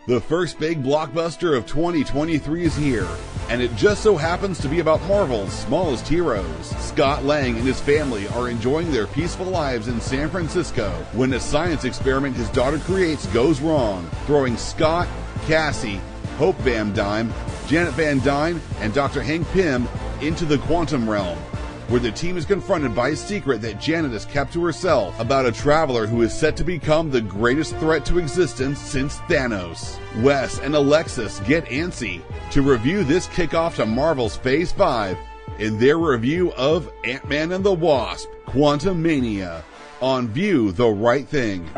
The first big blockbuster of 2023 is here, and it just so happens to be about Marvel's smallest heroes. Scott Lang and his family are enjoying their peaceful lives in San Francisco when a science experiment his daughter creates goes wrong, throwing Scott, Cassie, Hope Van Dyne, Janet Van Dyne, and Dr. Hank Pym into the quantum realm, where the team is confronted by a secret that Janet has kept to herself about a traveler who is set to become the greatest threat to existence since Thanos. Wes and Alexis get antsy to review this kickoff to Marvel's Phase 5 in their review of Ant-Man and the Wasp: Quantumania on View the Right Thing.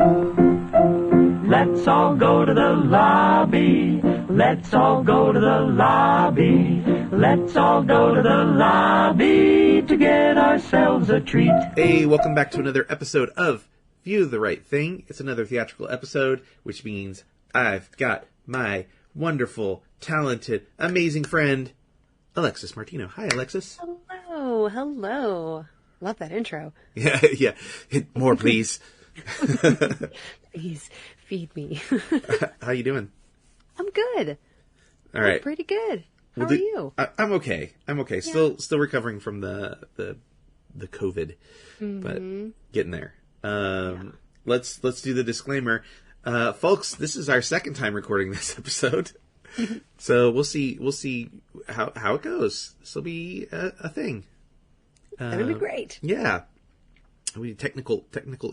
Let's all go to the lobby. Let's all go to the lobby. Let's all go to the lobby to get ourselves a treat. Hey, welcome back to another episode of View the Right Thing. It's another theatrical episode, which means I've got my wonderful, talented, amazing friend, Alexis Martino. Hi, Alexis. Hello. Love that intro. Yeah. More, please. Please, feed me. How you doing? I'm good. All right. I'm pretty good. How are you? I'm okay. Yeah. Still recovering from the COVID, but getting there. Let's do the disclaimer. Folks, this is our second time recording this episode. So we'll see how it goes. This will be a thing. That'll be great. Yeah. We technical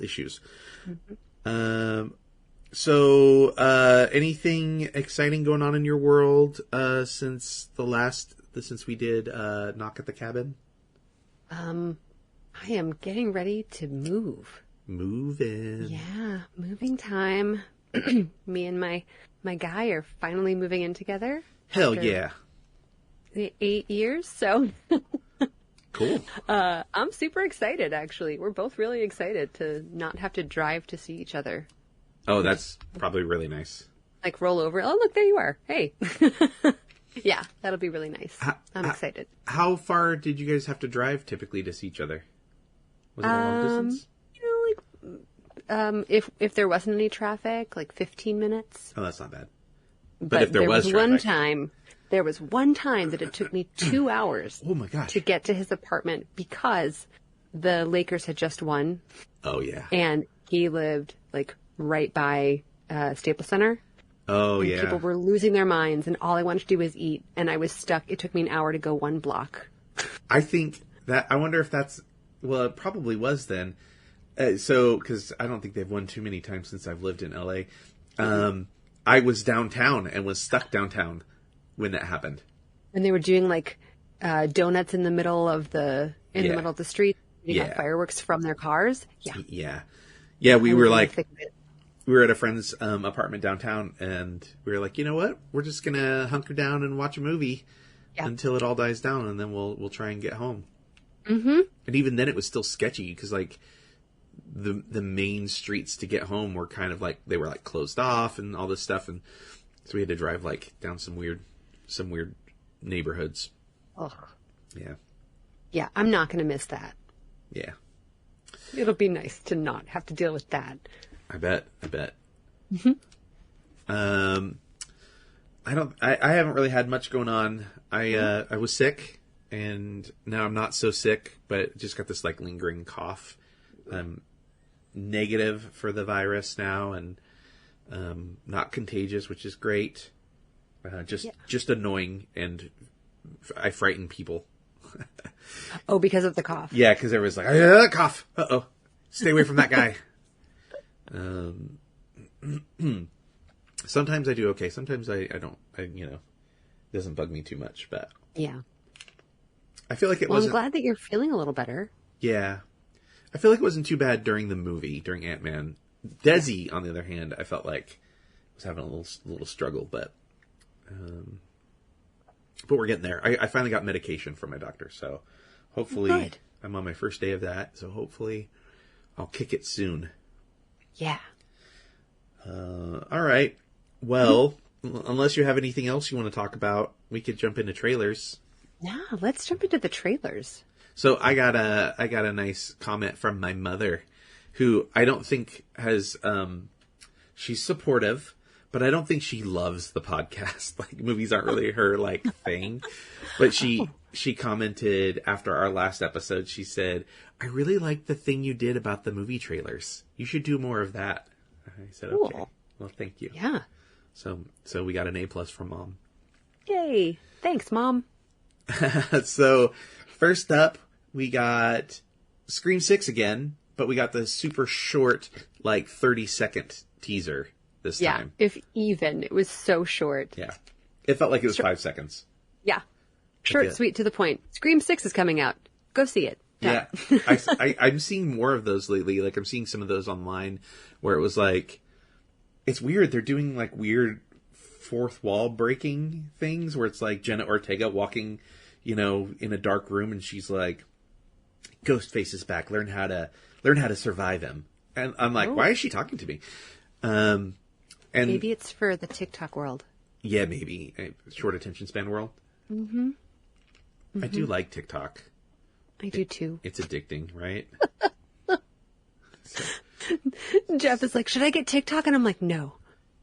issues. So anything exciting going on in your world since we did Knock at the Cabin? I am getting ready to move. Moving. Yeah, moving time. Me and my guy are finally moving in together. Hell yeah. 8 years, so cool. I'm super excited, actually. We're both really excited to not have to drive to see each other. Oh, that's probably really nice. Like roll over. Oh, look, there you are. Hey. Yeah, that'll be really nice. I'm excited. How far did you guys have to drive typically to see each other? Was it a long distance? If there wasn't any traffic, like 15 minutes. Oh, that's not bad. But if there was traffic. There was one time that it took me 2 hours oh my gosh. to get to his apartment because the Lakers had just won. Oh, yeah. And he lived like right by Staples Center. Oh, and yeah. People were losing their minds, and all I wanted to do was eat, and I was stuck. It took me an hour to go one block. I wonder if that's, well, it probably was then. Because I don't think they've won too many times since I've lived in LA. I was downtown and was stuck downtown when that happened. And they were doing like donuts in the middle of the street. They got fireworks from their cars. Yeah. We were at a friend's apartment downtown, and we were like, you know what? We're just gonna hunker down and watch a movie until it all dies down, and then we'll try and get home. Mm-hmm. And even then, it was still sketchy because like the main streets to get home were kind of like they were like closed off and all this stuff, and so we had to drive like down some weird neighborhoods. Oh. Yeah, I'm not gonna miss that. Yeah, it'll be nice to not have to deal with that. I bet. Mm-hmm. I haven't really had much going on. I was sick, and now I'm not so sick, but just got this like lingering cough. I'm negative for the virus now, and not contagious, which is great. Just annoying, and I frighten people. Oh, because of the cough. Yeah, because everyone's like, I got a cough. Uh-oh. Stay away from that guy. Sometimes I do okay. Sometimes I don't. It doesn't bug me too much. But yeah, I feel like it wasn't. I'm glad that you're feeling a little better. Yeah, I feel like it wasn't too bad during the movie, during Ant-Man. Desi, on the other hand, I felt like was having a little struggle, but we're getting there. I finally got medication from my doctor, so hopefully I'm on my first day of that. So hopefully I'll kick it soon. Yeah. All right. Well, unless you have anything else you want to talk about, we could jump into trailers. Yeah, let's jump into the trailers. So I got a nice comment from my mother, who I don't think has. She's supportive, but I don't think she loves the podcast. Like, movies aren't really her, like, thing. But she commented after our last episode, she said, I really like the thing you did about the movie trailers. You should do more of that. I said, Cool. okay. Well, thank you. Yeah. So we got an A+ from Mom. Yay. Thanks, Mom. So, first up, we got Scream 6 again, but we got the super short, like, 30-second teaser this time. If even. It was so short. Yeah. It felt like it was 5 seconds. Yeah. Short, Okay. sweet, to the point. Scream 6 is coming out. Go see it. Yeah. I'm seeing more of those lately. Like, I'm seeing some of those online where it was like, it's weird. They're doing, like, weird fourth wall breaking things where it's like Jenna Ortega walking, in a dark room, and she's like, Ghostface is back. Learn how to survive him. And I'm like, why is she talking to me? And Maybe it's for the TikTok world. Yeah, maybe. Short attention span world. Mm-hmm. I do like TikTok. I do too. It's addicting, right? Jeff is like, should I get TikTok? And I'm like, no,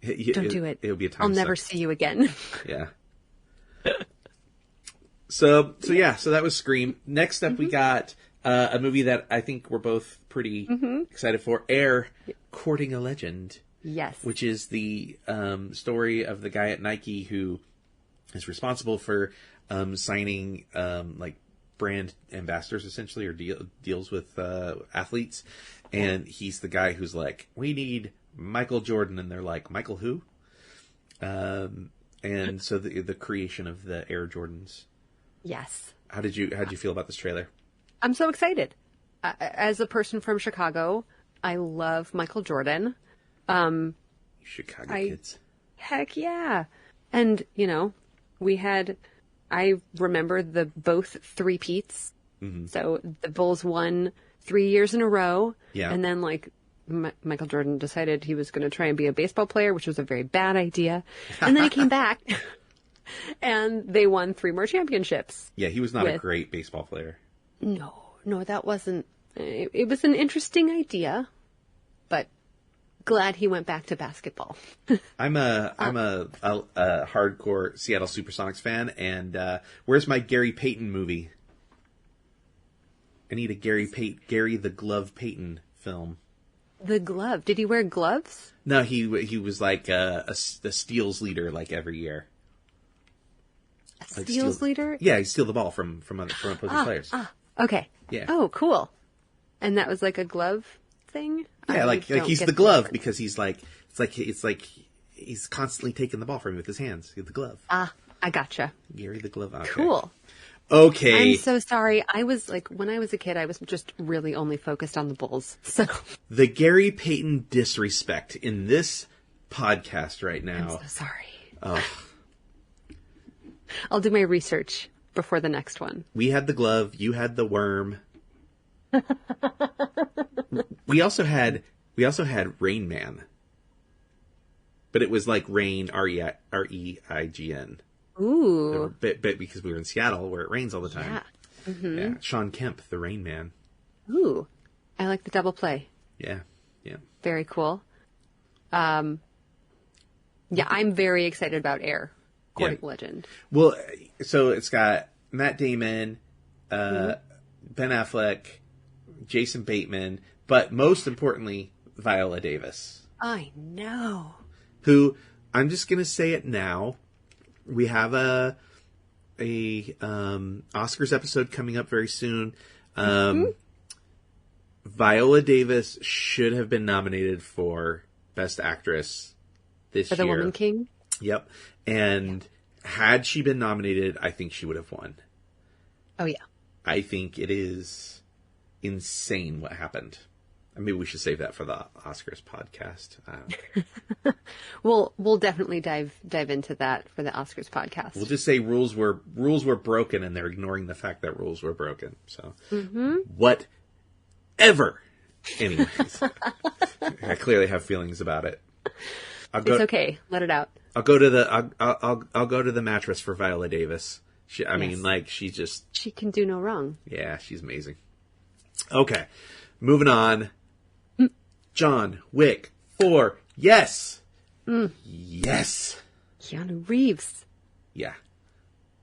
don't do it. It'll be a time I'll never suck. see you again. Yeah. So that was Scream. Next up, we got a movie that I think we're both pretty excited for. Air, Courting a Legend. Yes. Which is the story of the guy at Nike who is responsible for signing like brand ambassadors, essentially, or deals with athletes. And he's the guy who's like, we need Michael Jordan. And they're like, Michael who? And so the creation of the Air Jordans. Yes. How'd you feel about this trailer? I'm so excited. As a person from Chicago, I love Michael Jordan. Chicago kids. Heck yeah. And, I remember both three-peats. Mm-hmm. So the Bulls won 3 years in a row. Yeah. And then, Michael Jordan decided he was going to try and be a baseball player, which was a very bad idea. And then he came back, and they won 3 more championships. Yeah, he was not a great baseball player. No, that wasn't. It was an interesting idea, but glad he went back to basketball. I'm a hardcore Seattle Supersonics fan, and where's my Gary Payton movie? I need a Gary the Glove Payton film. The glove? Did he wear gloves? No, he was like a steals leader like every year. A steals leader? Yeah, he steal the ball from opposing players. Okay. Yeah. Oh, cool. And that was like a glove thing? Yeah, like he's the glove because he's like it's like he's constantly taking the ball from him with his hands. The glove. I gotcha. Gary the Glove. Okay. Cool. Okay. I'm so sorry. I was when I was a kid, I was just really only focused on the Bulls. So the Gary Payton disrespect in this podcast right now. I'm so sorry. Oh. I'll do my research before the next one. We had the glove. You had the worm. We also had Rain Man, but it was like Rain Reign. Ooh, But because we were in Seattle where it rains all the time. Yeah. Mm-hmm. Yeah. Sean Kemp, the Rain Man. Ooh, I like the double play. Yeah. Very cool. Yeah, I'm very excited about Air, Courting Legend. Well, so it's got Matt Damon, Ben Affleck, Jason Bateman, but most importantly, Viola Davis. I know. Who, I'm just going to say it now, we have a Oscars episode coming up very soon. Viola Davis should have been nominated for Best Actress this year. For The Woman King? Yep. And had she been nominated, I think she would have won. Oh, yeah. I think it is insane what happened. Maybe we should save that for the Oscars podcast. We'll definitely dive into that for the Oscars podcast. We'll just say rules were broken, and they're ignoring the fact that rules were broken. So, whatever. Anyways, I clearly have feelings about it. It's okay. Let it out. I'll go to the mattress for Viola Davis. She can do no wrong. Yeah, she's amazing. Okay, moving on. John Wick 4. Yes, Yes. Keanu Reeves. Yeah.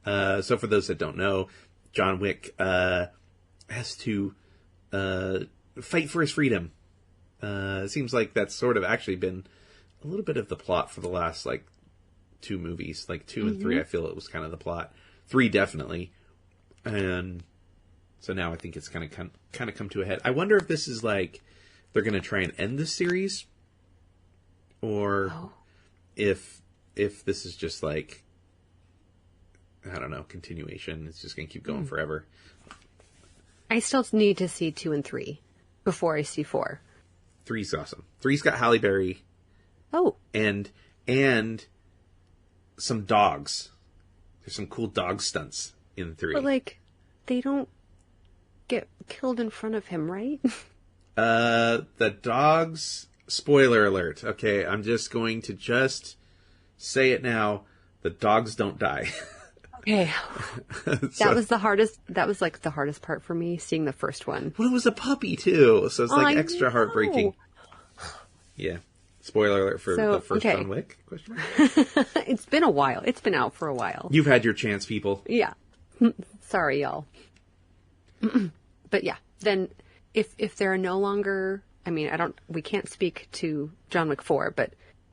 So for those that don't know, John Wick has to fight for his freedom. It seems like that's sort of actually been a little bit of the plot for the last, like, 2 movies. Like, 2 and 3, I feel it was kind of the plot. 3, definitely. And so now I think it's kind of come to a head. I wonder if this is, like, they're going to try and end this series, or if this is just, like, I don't know, continuation. It's just going to keep going forever. I still need to see 2 and 3 before I see 4. 3's awesome. 3's got Halle Berry. Oh. And some dogs. There's some cool dog stunts in 3. But, like, they don't get killed in front of him, right? The dogs... Spoiler alert. Okay, I'm just going to say it now. The dogs don't die. Okay. So, That was the hardest part for me, seeing the first one. well, it was a puppy, too. So it's, like, extra know. heartbreaking. Yeah. Spoiler alert for So, the first okay. John Wick? Question mark? It's been a while. It's been out for a while. You've had your chance, people. Yeah. Sorry, y'all. But yeah, then if there are no longer, I mean, we can't speak to John Wick 4, but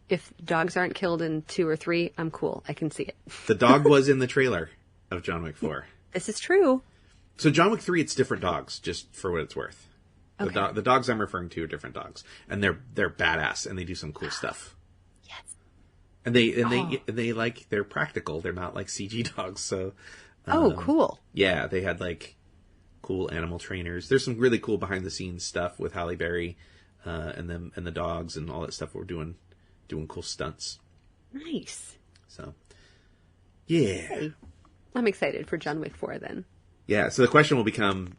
if dogs aren't killed in 2 or 3, I'm cool. I can see it. The dog was in the trailer of John Wick 4. This is true. So John Wick 3, it's different dogs, just for what it's worth. Okay. The dogs I'm referring to are different dogs, and they're badass, and they do some cool stuff. Yes. And they like, they're practical. They're not like CG dogs. So Cool. yeah, they had like cool animal trainers. There's some really cool behind the scenes stuff with Halle Berry and the dogs and all that stuff. We're doing cool stunts. Nice. So yeah, I'm excited for John Wick 4 then. yeah. So the question will become,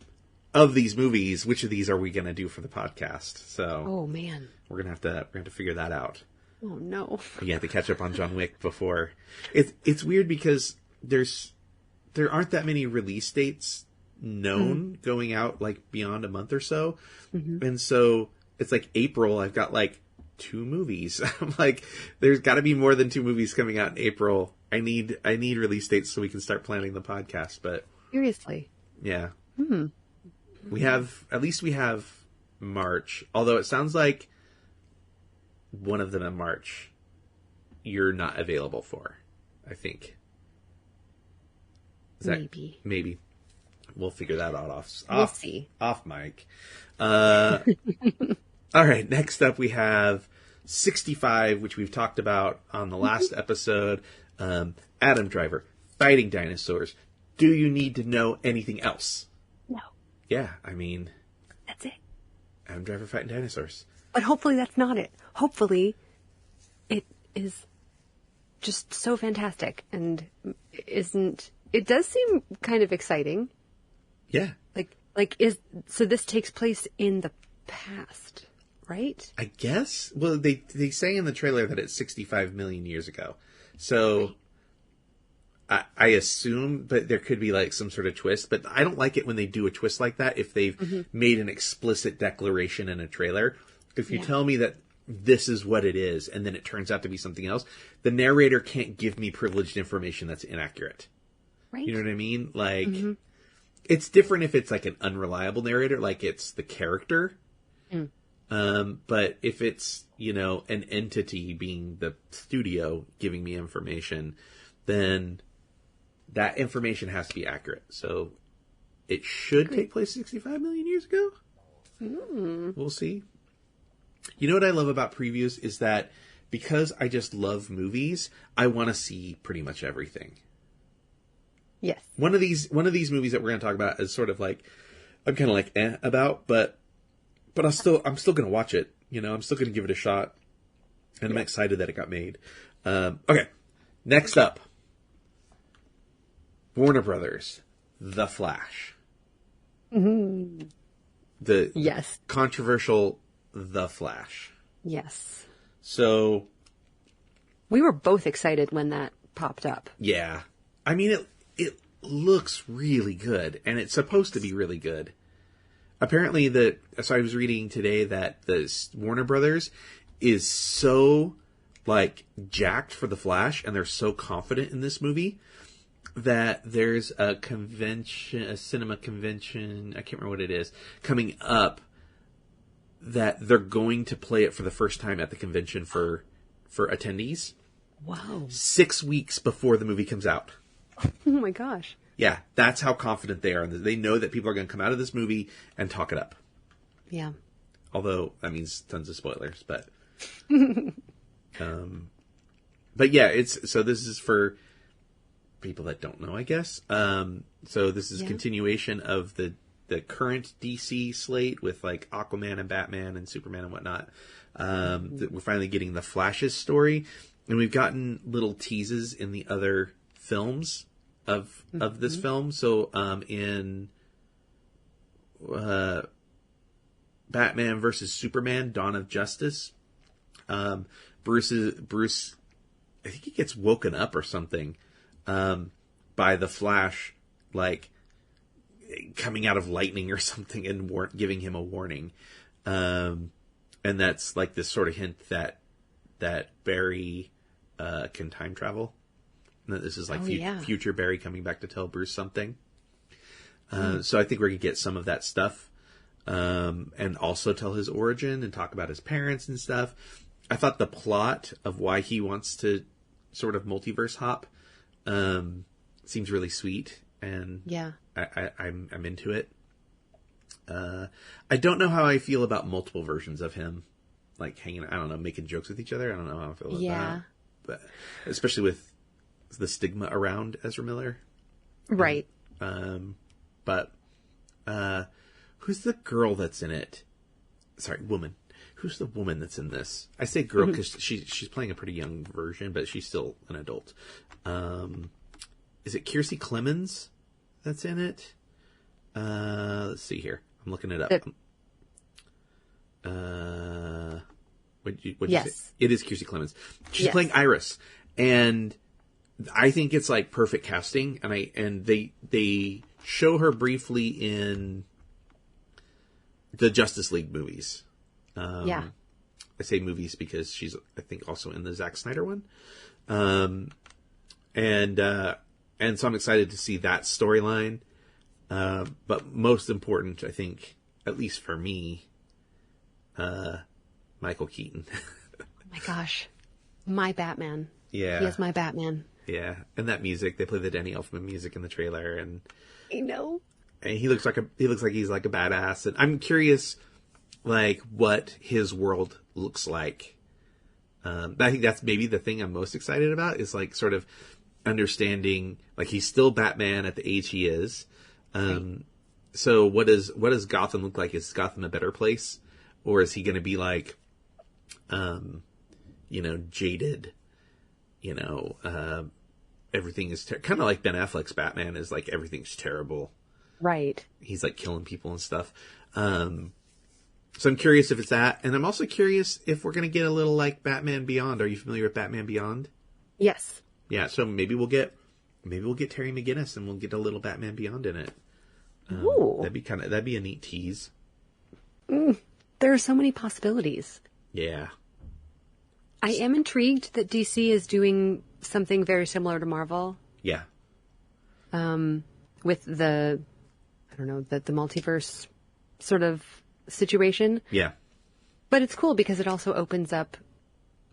of these movies, which of these are we going to do for the podcast? So Oh man. we're gonna have to figure that out. Oh no. You have to catch up on John Wick before. It's weird because there aren't that many release dates known going out, like, beyond a month or so. And so it's like April, I've got like 2 movies. I'm like, there's got to be more than 2 movies coming out in April. I need release dates so we can start planning the podcast. But Seriously. yeah, we have March. Although it sounds like one of them in March you're not available for, I think. Maybe. We'll figure that out We'll see. Off mic. All right, next up we have 65, which we've talked about on the last episode. Adam Driver, fighting dinosaurs. Do you need to know anything else? No. Yeah, I mean, That's it. Adam Driver fighting dinosaurs. But hopefully that's not it. Hopefully it is just so fantastic and it does seem kind of exciting. Yeah. So this takes place in the past, right? I guess. Well, they say in the trailer that it's 65 million years ago. So I assume, but there could be like some sort of twist. But I don't like it when they do a twist like that if they've made an explicit declaration in a trailer. If you tell me that this is what it is and then it turns out to be something else, the narrator can't give me privileged information that's inaccurate. Right. You know what I mean? Like, it's different if it's like an unreliable narrator, like it's the character. But if it's, an entity being the studio giving me information, then that information has to be accurate. So it should take place 65 million years ago. We'll see. You know what I love about previews is that because I just love movies, I want to see pretty much everything. Yes. One of these movies that we're going to talk about is sort of like, I'm kind of like about, but I'm still going to watch it. I'm still going to give it a shot, and I'm excited that it got made. Okay, next up, Warner Brothers, The Flash. The Yes. controversial The Flash. Yes. So We were both excited when that popped up. yeah, I mean it looks really good, and it's supposed to be really good. Apparently, so I was reading today that the Warner Brothers is so like jacked for the Flash, and they're so confident in this movie that there's a convention, a cinema convention, I can't remember what it is, coming up, that they're going to play it for the first time at the convention for attendees. Wow. 6 weeks before the movie comes out. Oh my gosh. Yeah, that's how confident they are. They know that people are going to come out of this movie and talk it up. Yeah. Although that means tons of spoilers, but yeah, so this is for people that don't know, I guess. So this is continuation of the current DC slate with like Aquaman and Batman and Superman and whatnot. We're finally getting the Flash's story, and we've gotten little teases in the other films of this film. So in Batman versus Superman: Dawn of Justice, Bruce, I think he gets woken up or something by the Flash, like coming out of lightning or something, and giving him a warning. And that's like this sort of hint that Barry can time travel. And that this is like future Barry coming back to tell Bruce something. So I think we're going to get some of that stuff. And also tell his origin and talk about his parents and stuff. I thought the plot of why he wants to sort of multiverse hop seems really sweet, and I'm into it. I don't know how I feel about multiple versions of him, like hanging, I don't know, making jokes with each other. I don't know how I feel about that, but especially with the stigma around Ezra Miller, right? But who's the girl that's in it? Sorry, woman. Who's the woman that's in this? I say girl because she's playing a pretty young version, but she's still an adult. Is it Kiersey Clemens that's in it? Let's see here. I'm looking it up. What'd you say? It is Kiersey Clemens. She's playing Iris, and I think it's like perfect casting. And they show her briefly in the Justice League movies. I say movies because she's, I think, also in the Zack Snyder one. And so I'm excited to see that storyline. But most important, I think, at least for me, Michael Keaton. Oh my gosh. My Batman. Yeah. He is my Batman. Yeah. And that music, they play the Danny Elfman music in the trailer, and I know. And he looks like he's like a badass. And I'm curious, like, what his world looks like. I think that's maybe the thing I'm most excited about, is like sort of understanding, like, he's still Batman at the age he is. Right. So what does Gotham look like? Is Gotham a better place, or is he going to be like, jaded, everything is kind of like Ben Affleck's Batman is like, everything's terrible. Right. He's like killing people and stuff. So I'm curious if it's that. And I'm also curious if we're going to get a little like Batman Beyond. Are you familiar with Batman Beyond? Yes. Yeah. So maybe we'll get Terry McGinnis, and we'll get a little Batman Beyond in it. Ooh. That'd be a neat tease. There are so many possibilities. Yeah. I am intrigued that DC is doing something very similar to Marvel. Yeah. With the multiverse sort of situation. Yeah. But it's cool because it also opens up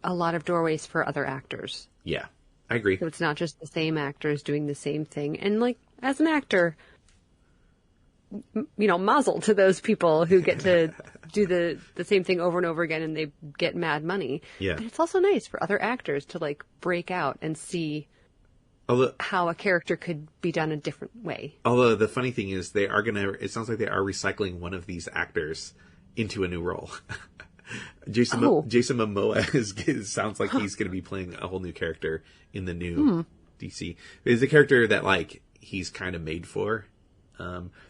a lot of doorways for other actors. Yeah. I agree. So it's not just the same actors doing the same thing. And like, as an actor, mazel to those people who get to do the same thing over and over again, and they get mad money. Yeah. But it's also nice for other actors to like break out and see how a character could be done a different way. Although the funny thing is, it sounds like they are recycling one of these actors into a new role. Jason Momoa sounds like he's going to be playing a whole new character in the new DC. It's a character that like he's kind of made for.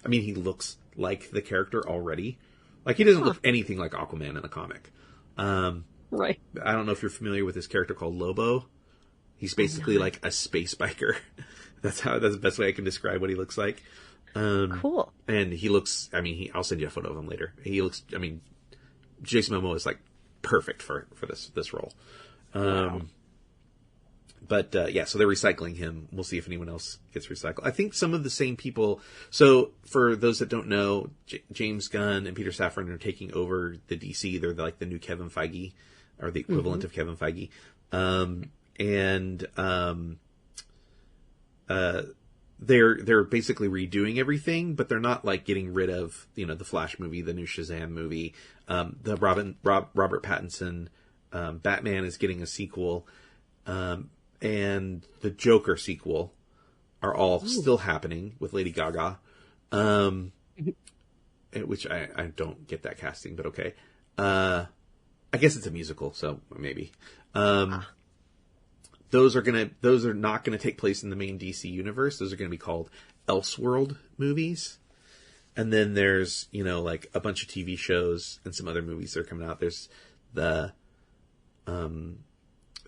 He looks like the character already. Like, he doesn't look anything like Aquaman in the comic. Right. I don't know if you're familiar with this character called Lobo. He's basically like a space biker. That's the best way I can describe what he looks like. Cool. And he looks, I'll send you a photo of him later. He looks, Jason Momoa is like perfect for this role. But yeah, so they're recycling him. We'll see if anyone else gets recycled. I think some of the same people. So for those that don't know, James Gunn and Peter Safran are taking over the DC. They're like the new Kevin Feige, or the equivalent of Kevin Feige. They're basically redoing everything, but they're not like getting rid of, you know, the Flash movie, the new Shazam movie, the Robert Pattinson Batman is getting a sequel. And the Joker sequel are all still happening with Lady Gaga, which I don't get that casting, but okay. I guess it's a musical, so maybe. Those are not gonna take place in the main DC universe. Those are gonna be called Elseworld movies. And then there's, you know, like a bunch of TV shows and some other movies that are coming out. There's the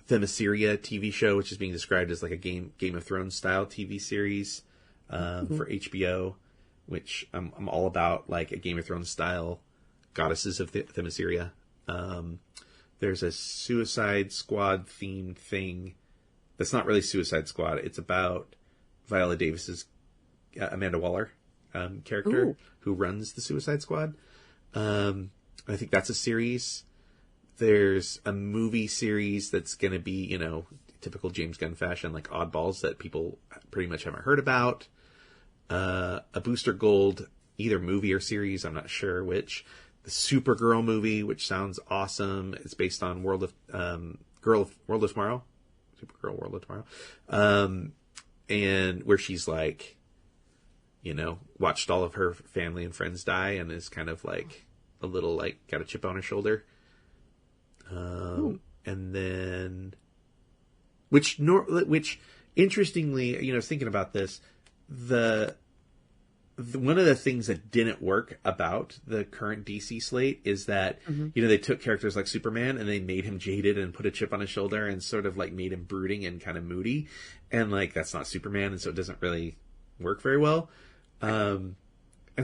Themyscira TV show, which is being described as like a Game of Thrones style TV series for HBO, which I'm all about, like a Game of Thrones style goddesses of Themyscira. There's a Suicide Squad themed thing that's not really Suicide Squad. It's about Viola Davis's Amanda Waller character who runs the Suicide Squad. I think that's a series. There's a movie series that's going to be, you know, typical James Gunn fashion, like oddballs that people pretty much haven't heard about. A Booster Gold, either movie or series, I'm not sure which. The Supergirl movie, which sounds awesome. It's based on World of Tomorrow. Supergirl World of Tomorrow. And where she's like, you know, watched all of her family and friends die and is kind of like a little like got a chip on her shoulder. And then, which interestingly, you know, thinking about this, one of the things that didn't work about the current DC slate is that, you know, they took characters like Superman and they made him jaded and put a chip on his shoulder and sort of like made him brooding and kind of moody. And like, that's not Superman. And so it doesn't really work very well. And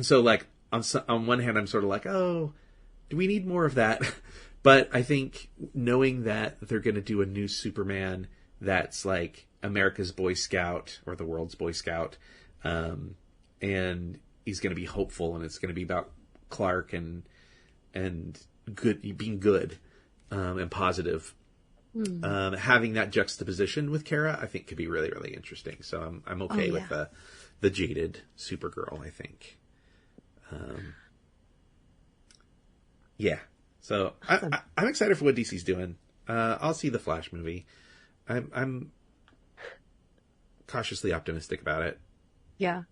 so like on one hand, I'm sort of like, oh, do we need more of that? But I think knowing that they're going to do a new Superman that's like America's Boy Scout or the world's Boy Scout, and he's going to be hopeful, and it's going to be about Clark and good, being good and positive. Having that juxtaposition with Kara, I think could be really, really interesting. So I'm okay with the jaded Supergirl, I think. Yeah. So awesome. I'm excited for what DC's doing. I'll see the Flash movie. I'm cautiously optimistic about it. Yeah.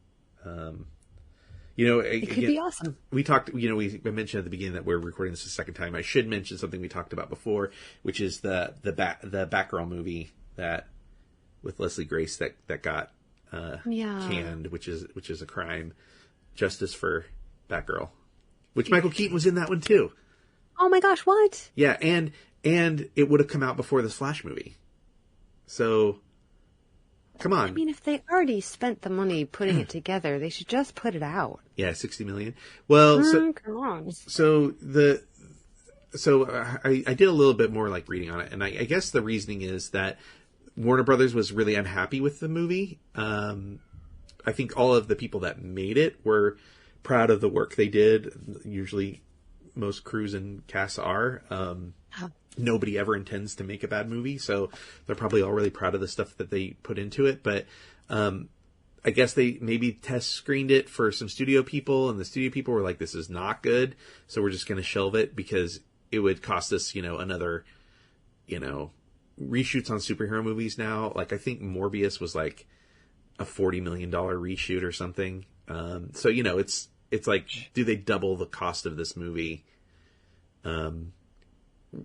You know, it could be awesome. We talked, you know, we mentioned at the beginning that we're recording this the second time. I should mention something we talked about before, which is the Batgirl movie that with Leslie Grace that got canned, which is a crime. Justice for Batgirl, which Michael Keaton was in that one too. Oh my gosh, what? Yeah, and it would have come out before this Flash movie. So, come on. I mean, if they already spent the money putting it together, they should just put it out. Yeah, $60 million. Well, come on. So I did a little bit more like reading on it, and I guess the reasoning is that Warner Brothers was really unhappy with the movie. I think all of the people that made it were proud of the work they did. Usually, most crews and casts are. Nobody ever intends to make a bad movie, so they're probably all really proud of the stuff that they put into it. But I guess they maybe test screened it for some studio people, and the studio people were like, "This is not good," so we're just going to shelve it because it would cost us, you know, another, you know, reshoots on superhero movies now. Like I think Morbius was like a $40 million reshoot or something. So you know, it's like, do they double the cost of this movie?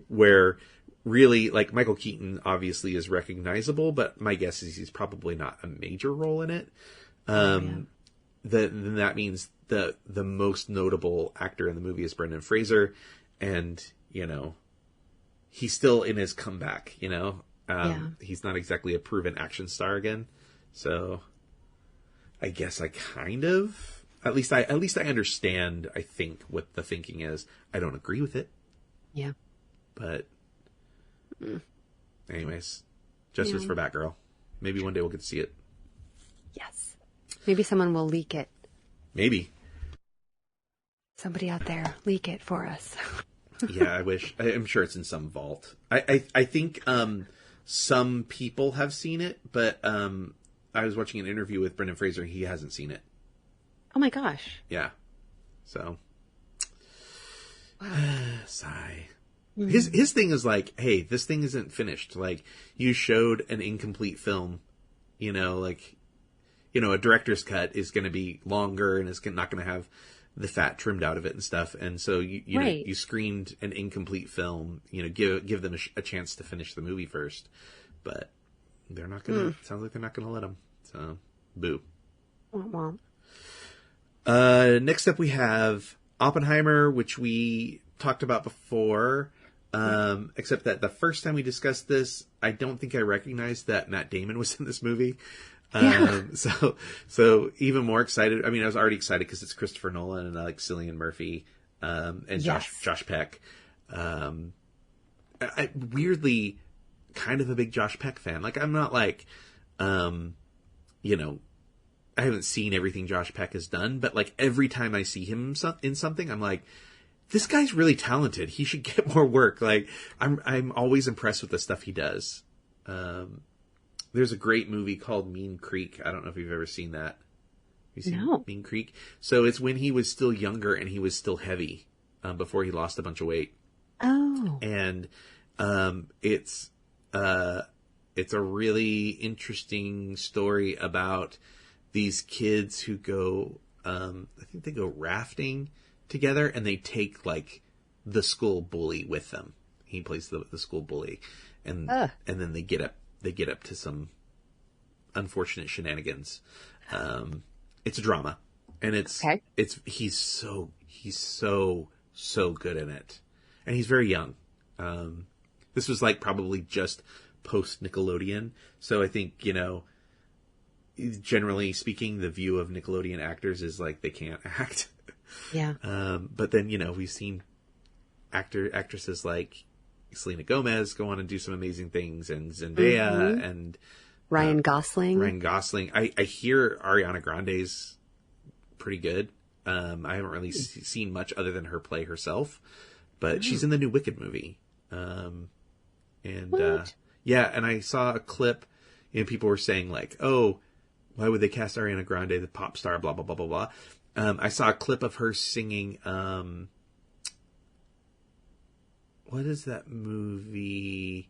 Where really, like, Michael Keaton obviously is recognizable, but my guess is he's probably not a major role in it. Then that means the most notable actor in the movie is Brendan Fraser, and you know, he's still in his comeback. You know, he's not exactly a proven action star again. So, I guess I kind of, at least I understand. I think what the thinking is. I don't agree with it. Yeah. But Anyways, justice for Batgirl. Maybe one day we'll get to see it. Yes. Maybe someone will leak it. Maybe. Somebody out there, leak it for us. Yeah, I wish. I'm sure it's in some vault. I think some people have seen it, but I was watching an interview with Brendan Fraser. He hasn't seen it. Oh my gosh. Yeah. So. Wow. Sigh. His thing is like, hey, this thing isn't finished. Like, you showed an incomplete film. You know, like, you know, a director's cut is going to be longer and it's not going to have the fat trimmed out of it and stuff. And so you know, you screened an incomplete film. You know, give them a chance to finish the movie first. But they're not going to. Sounds like they're not going to let them. So, boo. Womp womp. Next up, we have Oppenheimer, which we talked about before. Except that the first time we discussed this, I don't think I recognized that Matt Damon was in this movie. So even more excited. I mean, I was already excited because it's Christopher Nolan and I like Cillian Murphy, and Josh Peck. I weirdly kind of a big Josh Peck fan. Like, I'm not like, you know, I haven't seen everything Josh Peck has done, but like every time I see him in something, I'm like, this guy's really talented. He should get more work. Like, I'm always impressed with the stuff he does. There's a great movie called Mean Creek. I don't know if you've ever seen that. You seen Mean Creek? So it's when he was still younger and he was still heavy, before he lost a bunch of weight. Oh. And it's a really interesting story about these kids who go, I think they go rafting together, and they take like the school bully with them. He plays the school bully, and then they get up to some unfortunate shenanigans. It's a drama, and he's so good in it, and he's very young. This was like probably just post Nickelodeon, so I think, you know, generally speaking, the view of Nickelodeon actors is like they can't act. Yeah. But then, you know, we've seen actresses like Selena Gomez go on and do some amazing things, and Zendaya and Ryan Gosling. I hear Ariana Grande's pretty good. I haven't really seen much other than her play herself, but she's in the new Wicked movie. And I saw a clip, and people were saying like, oh, why would they cast Ariana Grande, the pop star, blah, blah, blah, blah, blah. I saw a clip of her singing, what is that movie?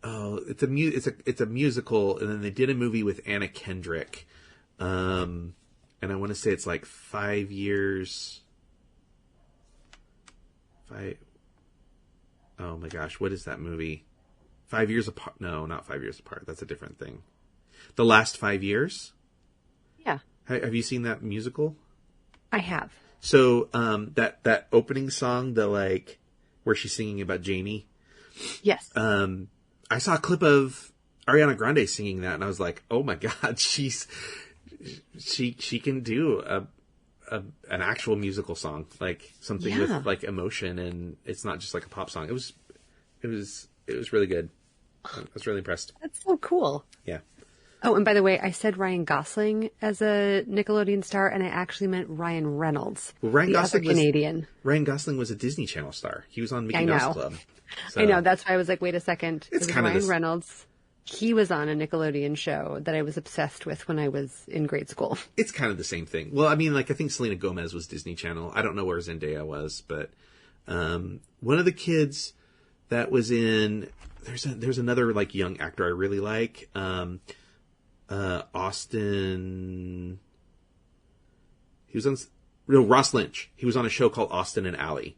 Oh, it's a musical, and then they did a movie with Anna Kendrick. And I want to say it's like 5 years. Oh my gosh, what is that movie? 5 Years Apart? No, not 5 Years Apart. That's a different thing. The Last 5 Years? Yeah. Have you seen that musical? I have. So, that opening song, where she's singing about Jamie. Yes. I saw a clip of Ariana Grande singing that, and I was like, oh my God, she can do an actual musical song, like something with like emotion, and it's not just like a pop song. It was really good. I was really impressed. That's so cool. Yeah. Oh, and by the way, I said Ryan Gosling as a Nickelodeon star, and I actually meant Ryan Reynolds. Well, Ryan Gosling was Canadian. Ryan Gosling was a Disney Channel star. He was on Mickey Mouse Club. So. I know. That's why I was like, wait a second. It's it was kind of Ryan Reynolds. He was on a Nickelodeon show that I was obsessed with when I was in grade school. It's kind of the same thing. Well, I mean, like, I think Selena Gomez was Disney Channel. I don't know where Zendaya was, but one of the kids that was in there's another like young actor I really like. Austin. He was on Ross Lynch. He was on a show called Austin and Ally,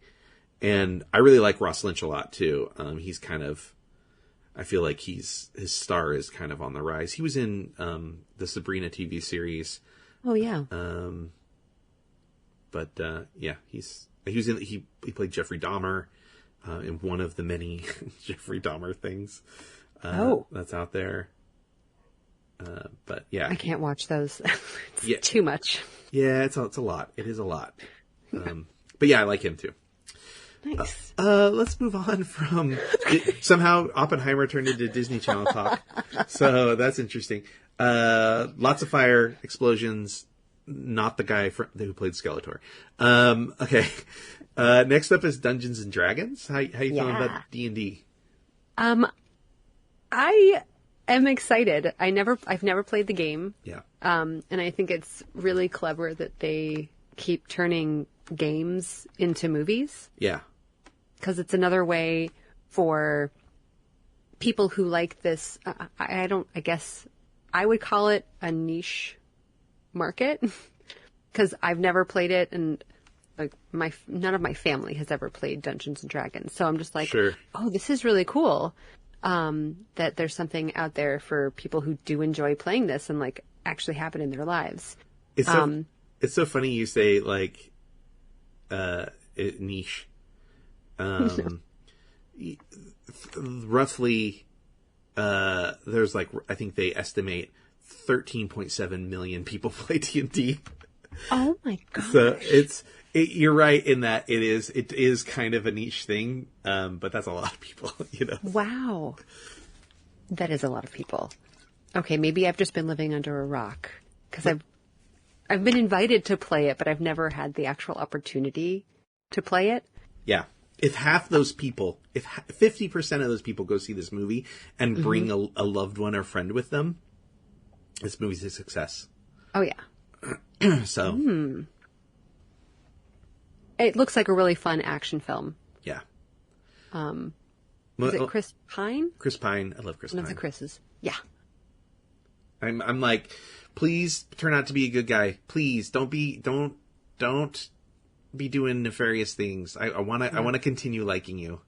and I really like Ross Lynch a lot too. He's kind of, I feel like his star is kind of on the rise. He was in the Sabrina TV series. Oh yeah. He played Jeffrey Dahmer in one of the many Jeffrey Dahmer things that's out there. But yeah, I can't watch those. It's too much. Yeah, it's a lot. It is a lot. But yeah, I like him too. Nice. Let's move on from somehow Oppenheimer turned into Disney Channel talk. So that's interesting. Lots of fire, explosions. Not the guy who played Skeletor. Okay. Next up is Dungeons and Dragons. How you feeling about D&D? I am excited. I've never played the game. Yeah. And I think it's really clever that they keep turning games into movies. Yeah. Because it's another way for people who like this. I guess I would call it a niche market because I've never played it, and like none of my family has ever played Dungeons and Dragons. So I'm just like, sure. Oh, this is really cool. That there's something out there for people who do enjoy playing this and like actually happen in their lives. It's so funny you say like niche. Roughly, there's like, I think they estimate 13.7 million people play D&D. Oh my god! So you're right in that it is kind of a niche thing, but that's a lot of people, you know. Wow, that is a lot of people. Okay, maybe I've just been living under a rock because I've been invited to play it, but I've never had the actual opportunity to play it. Yeah. If half those people, if 50% of those people go see this movie and bring a loved one or friend with them, this movie's a success. Oh, yeah. So. It looks like a really fun action film. Yeah. Is it Chris Pine? Chris Pine. I love Chris Pine. One of the Chris's. Yeah. I'm like, please turn out to be a good guy. Please don't be doing nefarious things. I want to continue liking you.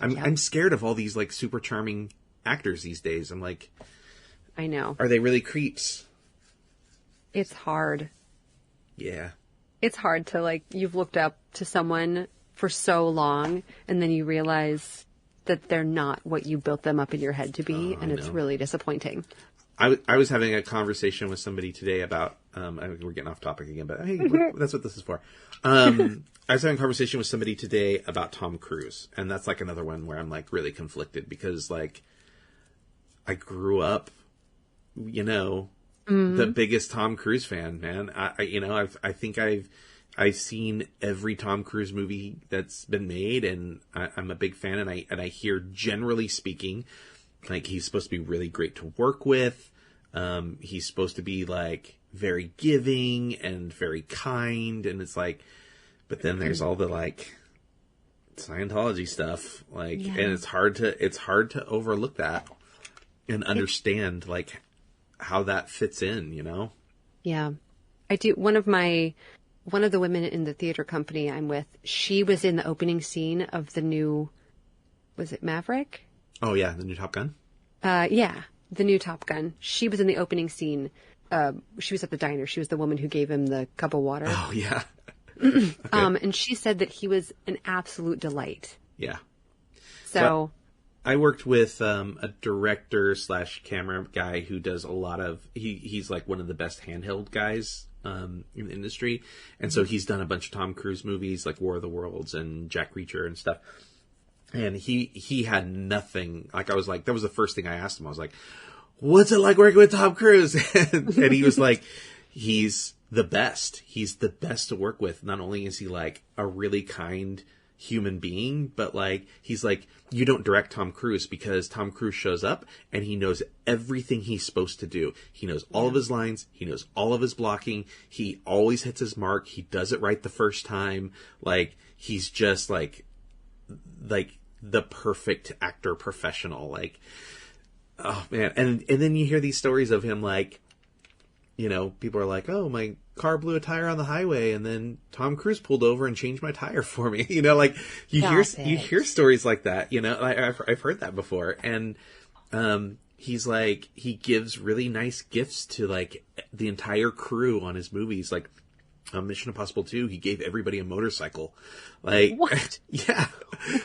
I'm scared of all these like super charming actors these days. I'm like, I know. Are they really creeps? It's hard. Yeah. It's hard to like, you've looked up to someone for so long and then you realize that they're not what you built them up in your head to be. And it's really disappointing. I was having a conversation with somebody today about, we're getting off topic again, but hey, that's what this is for. I was having a conversation with somebody today about Tom Cruise, and that's like another one where I'm like really conflicted because like I grew up, you know, the biggest Tom Cruise fan, man. I think I've seen every Tom Cruise movie that's been made, and I'm a big fan, and I hear, generally speaking, like he's supposed to be really great to work with. He's supposed to be like very giving and very kind, and it's like, but then there's all the like Scientology stuff, like, and it's hard to overlook that and understand like how that fits in, you know? Yeah. I do. One of the women in the theater company I'm with, she was in the opening scene of the new, was it Maverick? Oh yeah. The new Top Gun. Yeah. The new Top Gun. She was in the opening scene. She was at the diner. She was the woman who gave him the cup of water. Oh yeah. Okay. And she said that he was an absolute delight. Yeah. So I worked with a director / camera guy who does a lot of, he's like one of the best handheld guys in the industry. And so he's done a bunch of Tom Cruise movies like War of the Worlds and Jack Reacher and stuff. And he had nothing. Like I was like, that was the first thing I asked him. I was like, what's it like working with Tom Cruise? and he was like, he's the best. He's the best to work with. Not only is he like a really kind human being, but like, he's like, you don't direct Tom Cruise because Tom Cruise shows up and he knows everything he's supposed to do. He knows all of his lines. He knows all of his blocking. He always hits his mark. He does it right the first time. Like, he's just like the perfect actor professional. Like, oh man. And then you hear these stories of him, like, you know, people are like, oh, my car blew a tire on the highway and then Tom Cruise pulled over and changed my tire for me. You know, like you hear stories like that, you know, I've heard that before. And, he's like, he gives really nice gifts to like the entire crew on his movies. Like Mission Impossible 2, he gave everybody a motorcycle. Like, what? Yeah.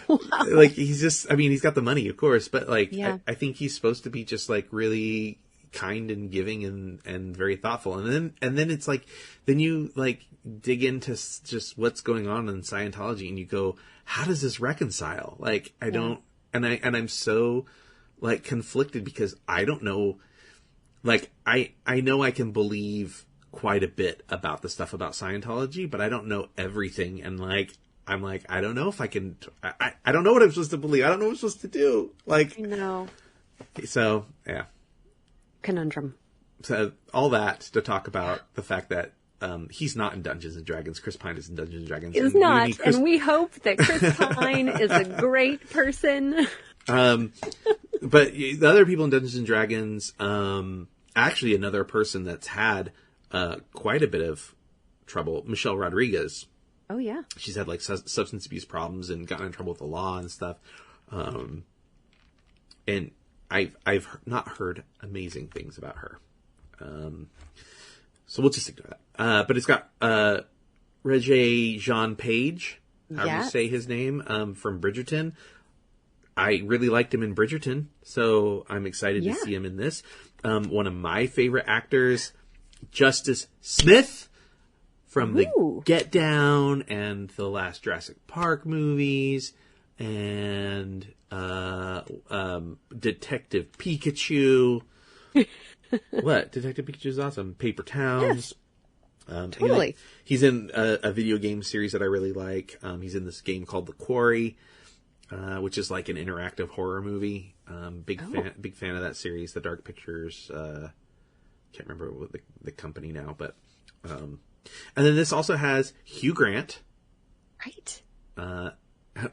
Wow. Like he's just, I mean, he's got the money, of course, but like, yeah. I think he's supposed to be just like really kind and giving and very thoughtful. And then it's like, then you like dig into just what's going on in Scientology and you go, how does this reconcile? Like, I don't, and I'm so like conflicted because I don't know, like, I know I can believe quite a bit about the stuff about Scientology, but I don't know everything. And like, I'm like, I don't know if I can, I don't know what I'm supposed to believe. I don't know what I'm supposed to do. Like, No. So, yeah. Conundrum. So, all that to talk about the fact that he's not in Dungeons and Dragons. Chris Pine is in Dungeons and Dragons. Is not. And we hope that Chris Pine is a great person. But the other people in Dungeons and Dragons, actually another person that's had quite a bit of trouble, Michelle Rodriguez. Oh, yeah. She's had like substance abuse problems and gotten in trouble with the law and stuff. And I've not heard amazing things about her. So we'll just ignore that. But it's got Regé Jean Page, how you say his name, from Bridgerton. I really liked him in Bridgerton, so I'm excited to see him in this. One of my favorite actors, Justice Smith, from the Get Down and the last Jurassic Park movies, and Detective Pikachu. What? Detective Pikachu is awesome. Paper Towns. Yes. Totally. He's in a video game series that I really like. He's in this game called The Quarry, which is like an interactive horror movie. Big fan of that series. The Dark Pictures. Can't remember what the company now, but and then this also has Hugh Grant. Right.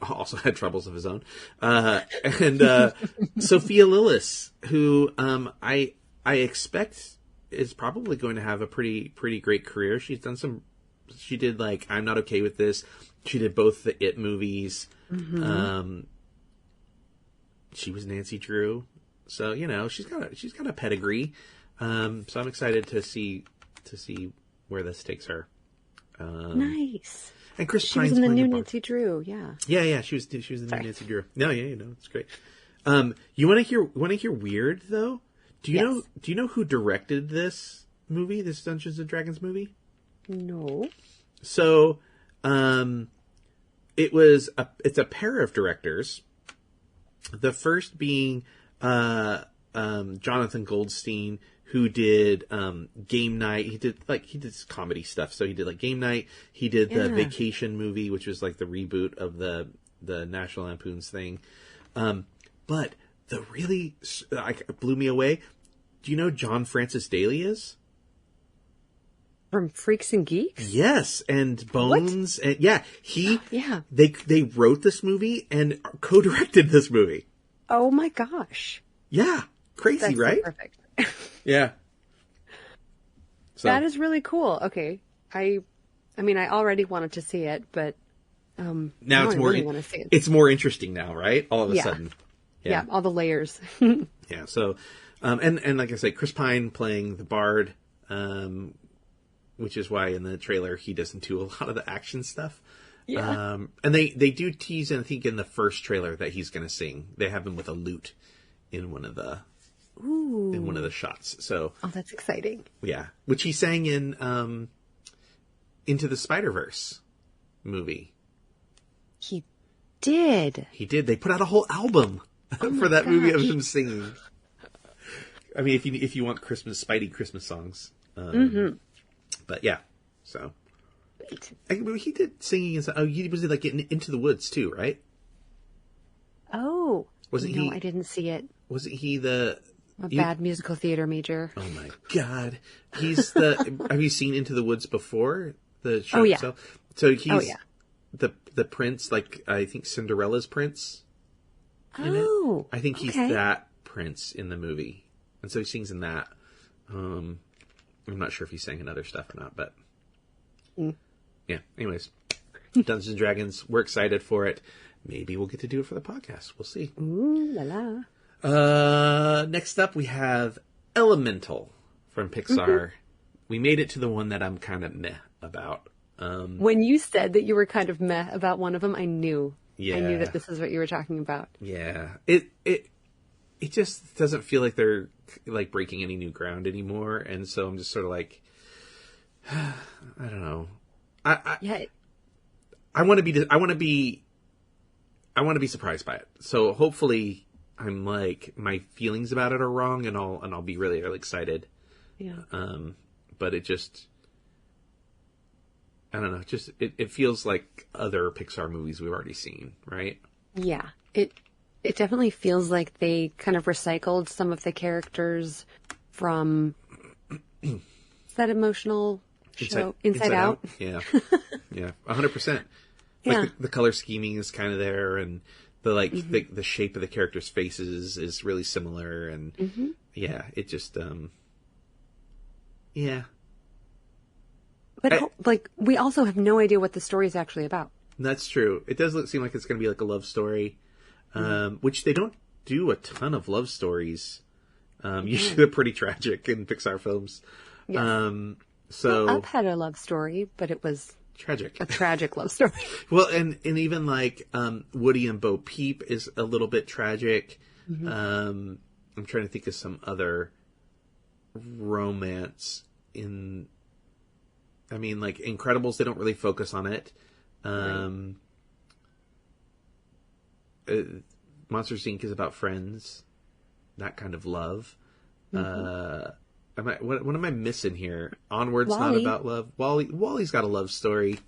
Also had troubles of his own, and Sophia Lillis, who I expect is probably going to have a pretty great career. She's done she did like I'm Not Okay with This. She did both the It movies. Mm-hmm. She was Nancy Drew, so you know she's got a pedigree. So I'm excited to see where this takes her. Nice. And Chris She Pine's was in the playing new a bar. Nancy Drew, yeah. Yeah, she was the new Nancy Drew. No, it's great. You want to hear weird though? Do you know who directed this movie, this Dungeons and Dragons movie? No. So, it's a pair of directors. The first being Jonathan Goldstein, who did Game Night. He did comedy stuff. So he did like Game Night. He did the Vacation movie, which was like the reboot of the National Lampoon's thing. But the really blew me away. Do you know who John Francis Daly is? From Freaks and Geeks? Yes, and Bones. What? And they wrote this movie and co-directed this movie. Oh my gosh. Yeah, crazy, That's right? So perfect. Yeah. So. That is really cool. Okay. I mean, I already wanted to see it, but now it's more really want to see it. It's more interesting now, right? All of a sudden. Yeah, all the layers. Yeah, so and like I say, Chris Pine playing the Bard, which is why in the trailer he doesn't do a lot of the action stuff. Yeah. And they do tease, I think, in the first trailer that he's going to sing. They have him with a lute in one of the shots. So that's exciting. Yeah, which he sang in Into the Spider-Verse movie. He did. They put out a whole album for that movie of him singing. I mean, if you want Spidey Christmas songs. But yeah, so. He did singing and he was like getting Into the Woods too, right? Oh. Wasn't he? I didn't see it. Wasn't he a bad musical theater major? Oh my God. He's have you seen Into the Woods before? The show itself? So he's the prince, like I think Cinderella's prince. Oh. I think he's that prince in the movie. And so he sings in that. I'm not sure if he sang in other stuff or not, but yeah. Anyways, Dungeons and Dragons, we're excited for it. Maybe we'll get to do it for the podcast. We'll see. Ooh la la. Next up, we have Elemental from Pixar. We made it to the one that I'm kind of meh about. When you said that you were kind of meh about one of them, I knew. Yeah. I knew that this is what you were talking about. Yeah. it just doesn't feel like they're like breaking any new ground anymore. And so I'm just sort of like, I don't know. I want to be surprised by it. So hopefully I'm like, my feelings about it are wrong, and I'll be really, really excited. Yeah. But it just, I don't know. It feels like other Pixar movies we've already seen, right? Yeah. It definitely feels like they kind of recycled some of the characters from that emotional show, Inside Out. Yeah. Yeah. 100%. Yeah. Like the color scheming is kind of there, and the the shape of the characters' faces is really similar, and yeah, it just yeah. But we also have no idea what the story is actually about. That's true. It does seem like it's going to be like a love story, which they don't do a ton of love stories. Usually they're pretty tragic in Pixar films. Yes. So Up had a love story, but it was tragic. a tragic love story. Well, and even like Woody and Bo Peep is a little bit tragic. I'm trying to think of some other romance in. I mean, like Incredibles, they don't really focus on it. Monsters Inc. is about friends, that kind of love. What am I missing here? Onward's not about love. Wally's got a love story.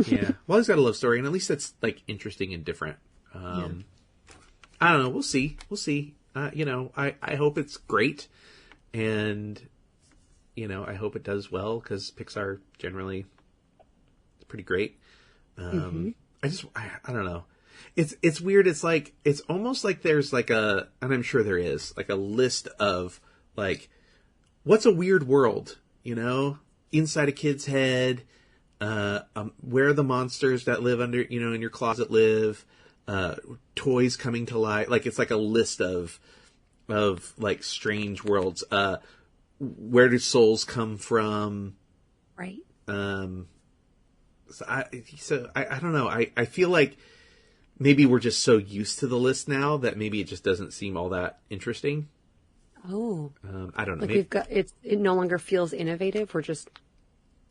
Yeah, Wally's got a love story, and at least that's like interesting and different. I don't know. We'll see. I hope it's great, and I hope it does well, because Pixar generally is pretty great. I don't know. It's weird. It's like, it's almost like there's like and I'm sure there is like a list of like, what's a weird world, inside a kid's head, where the monsters that live under, in your closet live, toys coming to life. Like, it's like a list of like strange worlds. Where do souls come from? Right. So I don't know. I feel like maybe we're just so used to the list now that maybe it just doesn't seem all that interesting. Oh. I don't know. Like it no longer feels innovative. We're just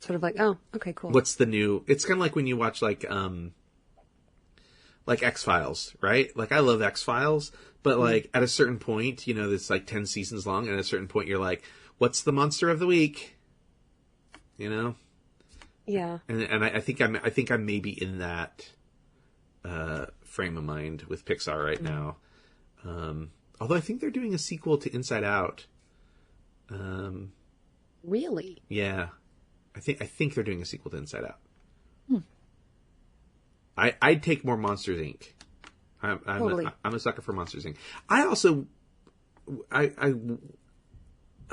sort of like, oh, okay, cool. What's the new? It's kind of like when you watch like X-Files, right? Like, I love X-Files, but like at a certain point, it's like 10 seasons long, and at a certain point you're like, what's the monster of the week? Yeah. And I think I'm maybe in that frame of mind with Pixar right now. Although I think they're doing a sequel to Inside Out. Really? Yeah. I think they're doing a sequel to Inside Out. I'd take more Monsters Inc. Totally. I'm a sucker for Monsters Inc. I also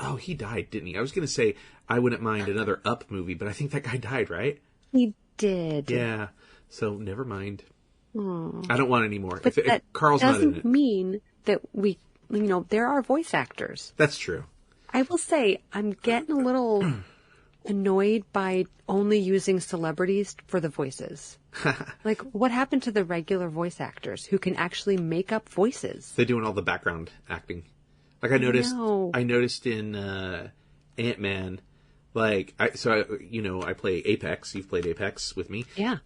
oh, he died, didn't he? I was going to say I wouldn't mind another Up movie, but I think that guy died, right? He did. Yeah. So never mind. Aww. I don't want any more. But if Carl's not in it. Doesn't mean that we, there are voice actors. That's true. I will say, I'm getting a little annoyed by only using celebrities for the voices. Like, what happened to the regular voice actors who can actually make up voices? They're doing all the background acting. Like, I noticed in Ant-Man, like, I play Apex. You've played Apex with me. Yeah.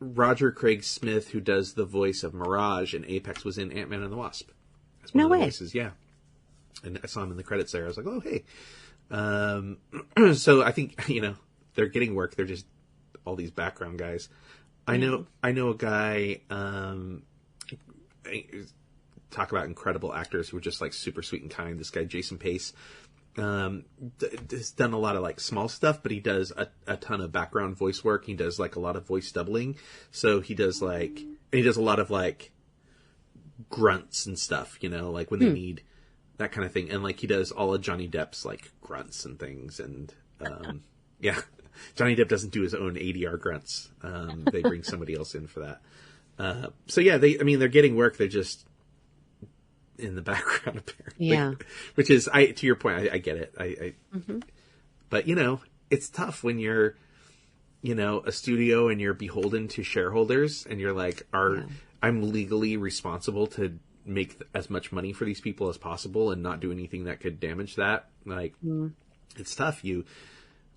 Roger Craig Smith, who does the voice of Mirage in Apex, was in Ant-Man and the Wasp. That's one of the voices, yeah. And I saw him in the credits there. I was like, oh, hey. So I think, they're getting work. They're just all these background guys. I know a guy, talk about incredible actors who are just like super sweet and kind. This guy, Jason Pace, has done a lot of like small stuff, but he does a ton of background voice work. He does like a lot of voice doubling. So he does a lot of like grunts and stuff, like when they need that kind of thing. And like he does all of Johnny Depp's like grunts and things. And, yeah, Johnny Depp doesn't do his own ADR grunts. They bring somebody else in for that. So yeah, they're getting work. They're just in the background apparently. Yeah. Which is, to your point, I get it. But it's tough when you're, a studio and you're beholden to shareholders and you're like, I'm legally responsible to make as much money for these people as possible and not do anything that could damage that. Like, it's tough. You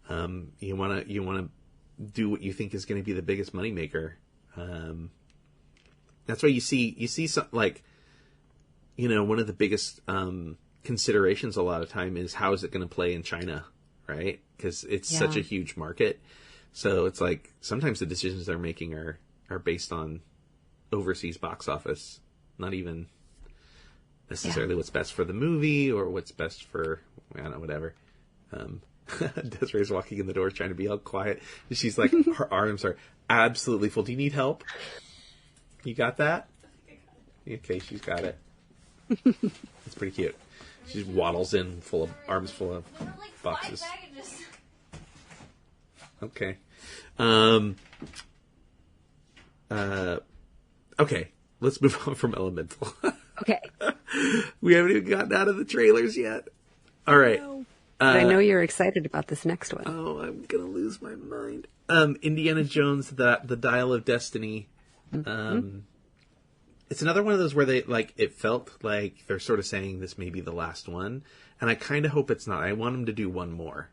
want to do what you think is going to be the biggest moneymaker. That's why you see some, like, one of the biggest considerations a lot of time is how is it going to play in China, right? Because it's such a huge market. So it's like sometimes the decisions they're making are based on overseas box office, not even necessarily what's best for the movie or what's best for, I don't know, whatever. Desiree's walking in the door trying to be all quiet. She's like, her arms are absolutely full. Do you need help? You got that? Okay, she's got it. It's pretty cute. She just waddles in arms full of boxes. Okay. Okay, let's move on from Elemental. Okay. We haven't even gotten out of the trailers yet. All right. But I know you're excited about this next one. Oh, I'm going to lose my mind. Indiana Jones, the Dial of Destiny. It's another one of those where it felt like they're sort of saying this may be the last one. And I kind of hope it's not. I want them to do one more.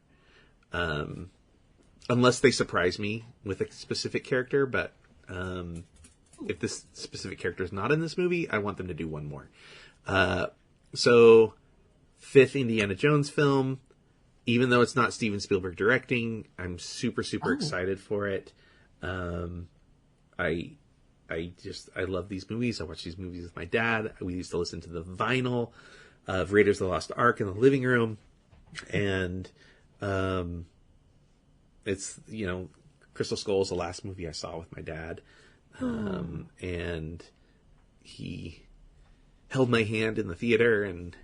Unless they surprise me with a specific character. But if this specific character is not in this movie, I want them to do one more. So, 5th Indiana Jones film. Even though it's not Steven Spielberg directing, I'm super, super excited for it. I love these movies. I watch these movies with my dad. We used to listen to the vinyl of Raiders of the Lost Ark in the living room. And it's, Crystal Skull is the last movie I saw with my dad. And he held my hand in the theater, and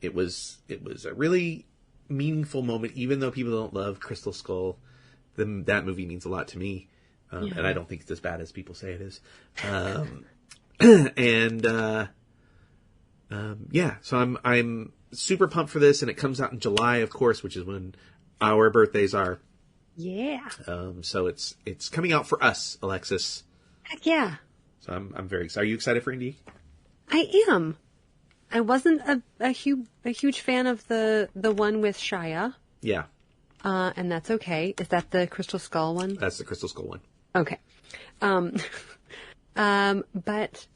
it was a really meaningful moment. Even though people don't love Crystal Skull, that movie means a lot to me. And I don't think it's as bad as people say it is. So I'm super pumped for this, and it comes out in July, of course, which is when our birthdays are. Yeah. So it's coming out for us, Alexis. Heck yeah. So I'm very excited. Are you excited for Indy? I am. I wasn't a huge fan of the one with Shia. Yeah. And that's okay. Is that the Crystal Skull one? That's the Crystal Skull one. Okay. But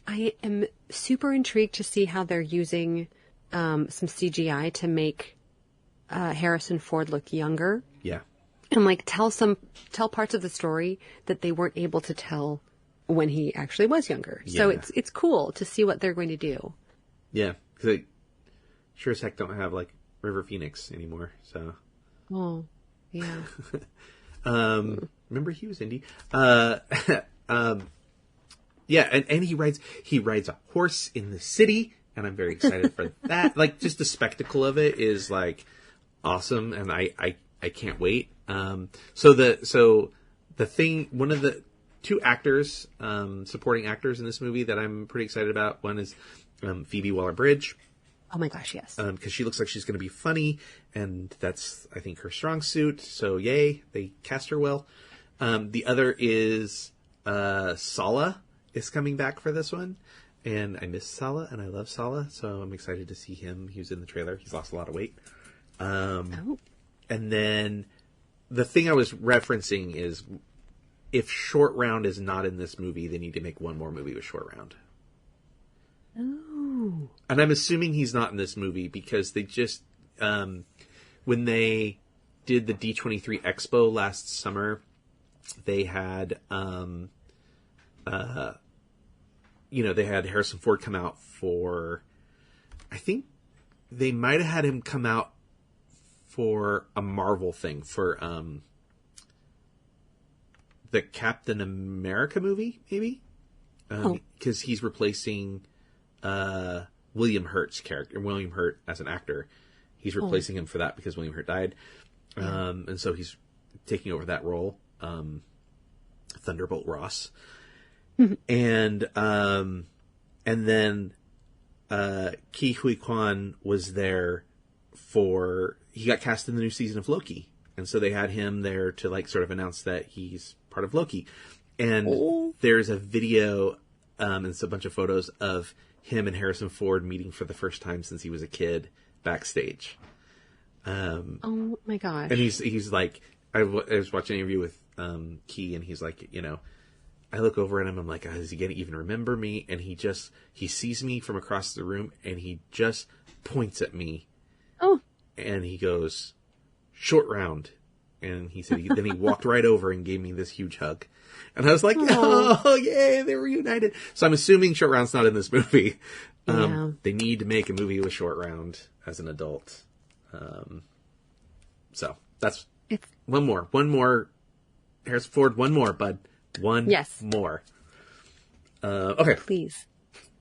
I am super intrigued to see how they're using some CGI to make Harrison Ford look younger. Yeah. And tell parts of the story that they weren't able to tell when he actually was younger. Yeah. So it's cool to see what they're going to do. Yeah, because they sure as heck don't have River Phoenix anymore. So. Oh, yeah. Remember he was Indy. Yeah, and he rides a horse in the city, and I'm very excited for that. Just the spectacle of it is awesome, and I can't wait. So the thing, one of the two actors, supporting actors in this movie that I'm pretty excited about. One is Phoebe Waller-Bridge. Oh my gosh, yes. Because she looks like she's going to be funny, and that's, I think, her strong suit. So yay, they cast her well. The other is Sala is coming back for this one, and I miss Sala, and I love Sala, so I'm excited to see him. He was in the trailer. He's lost a lot of weight. And then the thing I was referencing is if Short Round is not in this movie, they need to make one more movie with Short Round. Oh. And I'm assuming he's not in this movie because they just, when they did the D23 Expo last summer, they had, they had Harrison Ford come out for, I think they might have had him come out for a Marvel thing for, the Captain America movie, maybe? Because he's replacing William Hurt's character, William Hurt as an actor. He's replacing him for that because William Hurt died. And so he's taking over that role. Thunderbolt Ross. And then Ke Huy Quan was there he got cast in the new season of Loki. And so they had him there to sort of announce that he's part of Loki. And there's a video and it's a bunch of photos of him and Harrison Ford meeting for the first time since he was a kid backstage. Oh my gosh! And he's like, I was watching an interview with Key, and he's like, I look over at him, I'm like, is he gonna even remember me? And he sees me from across the room, and he just points at me. Oh. And he goes, "Short round." And he said, then he walked right over and gave me this huge hug. And I was like, oh, yay, they're reunited. So I'm assuming Short Round's not in this movie. They need to make a movie with Short Round as an adult. So that's one more. Harrison Ford, one more, bud. One more. Okay. Please.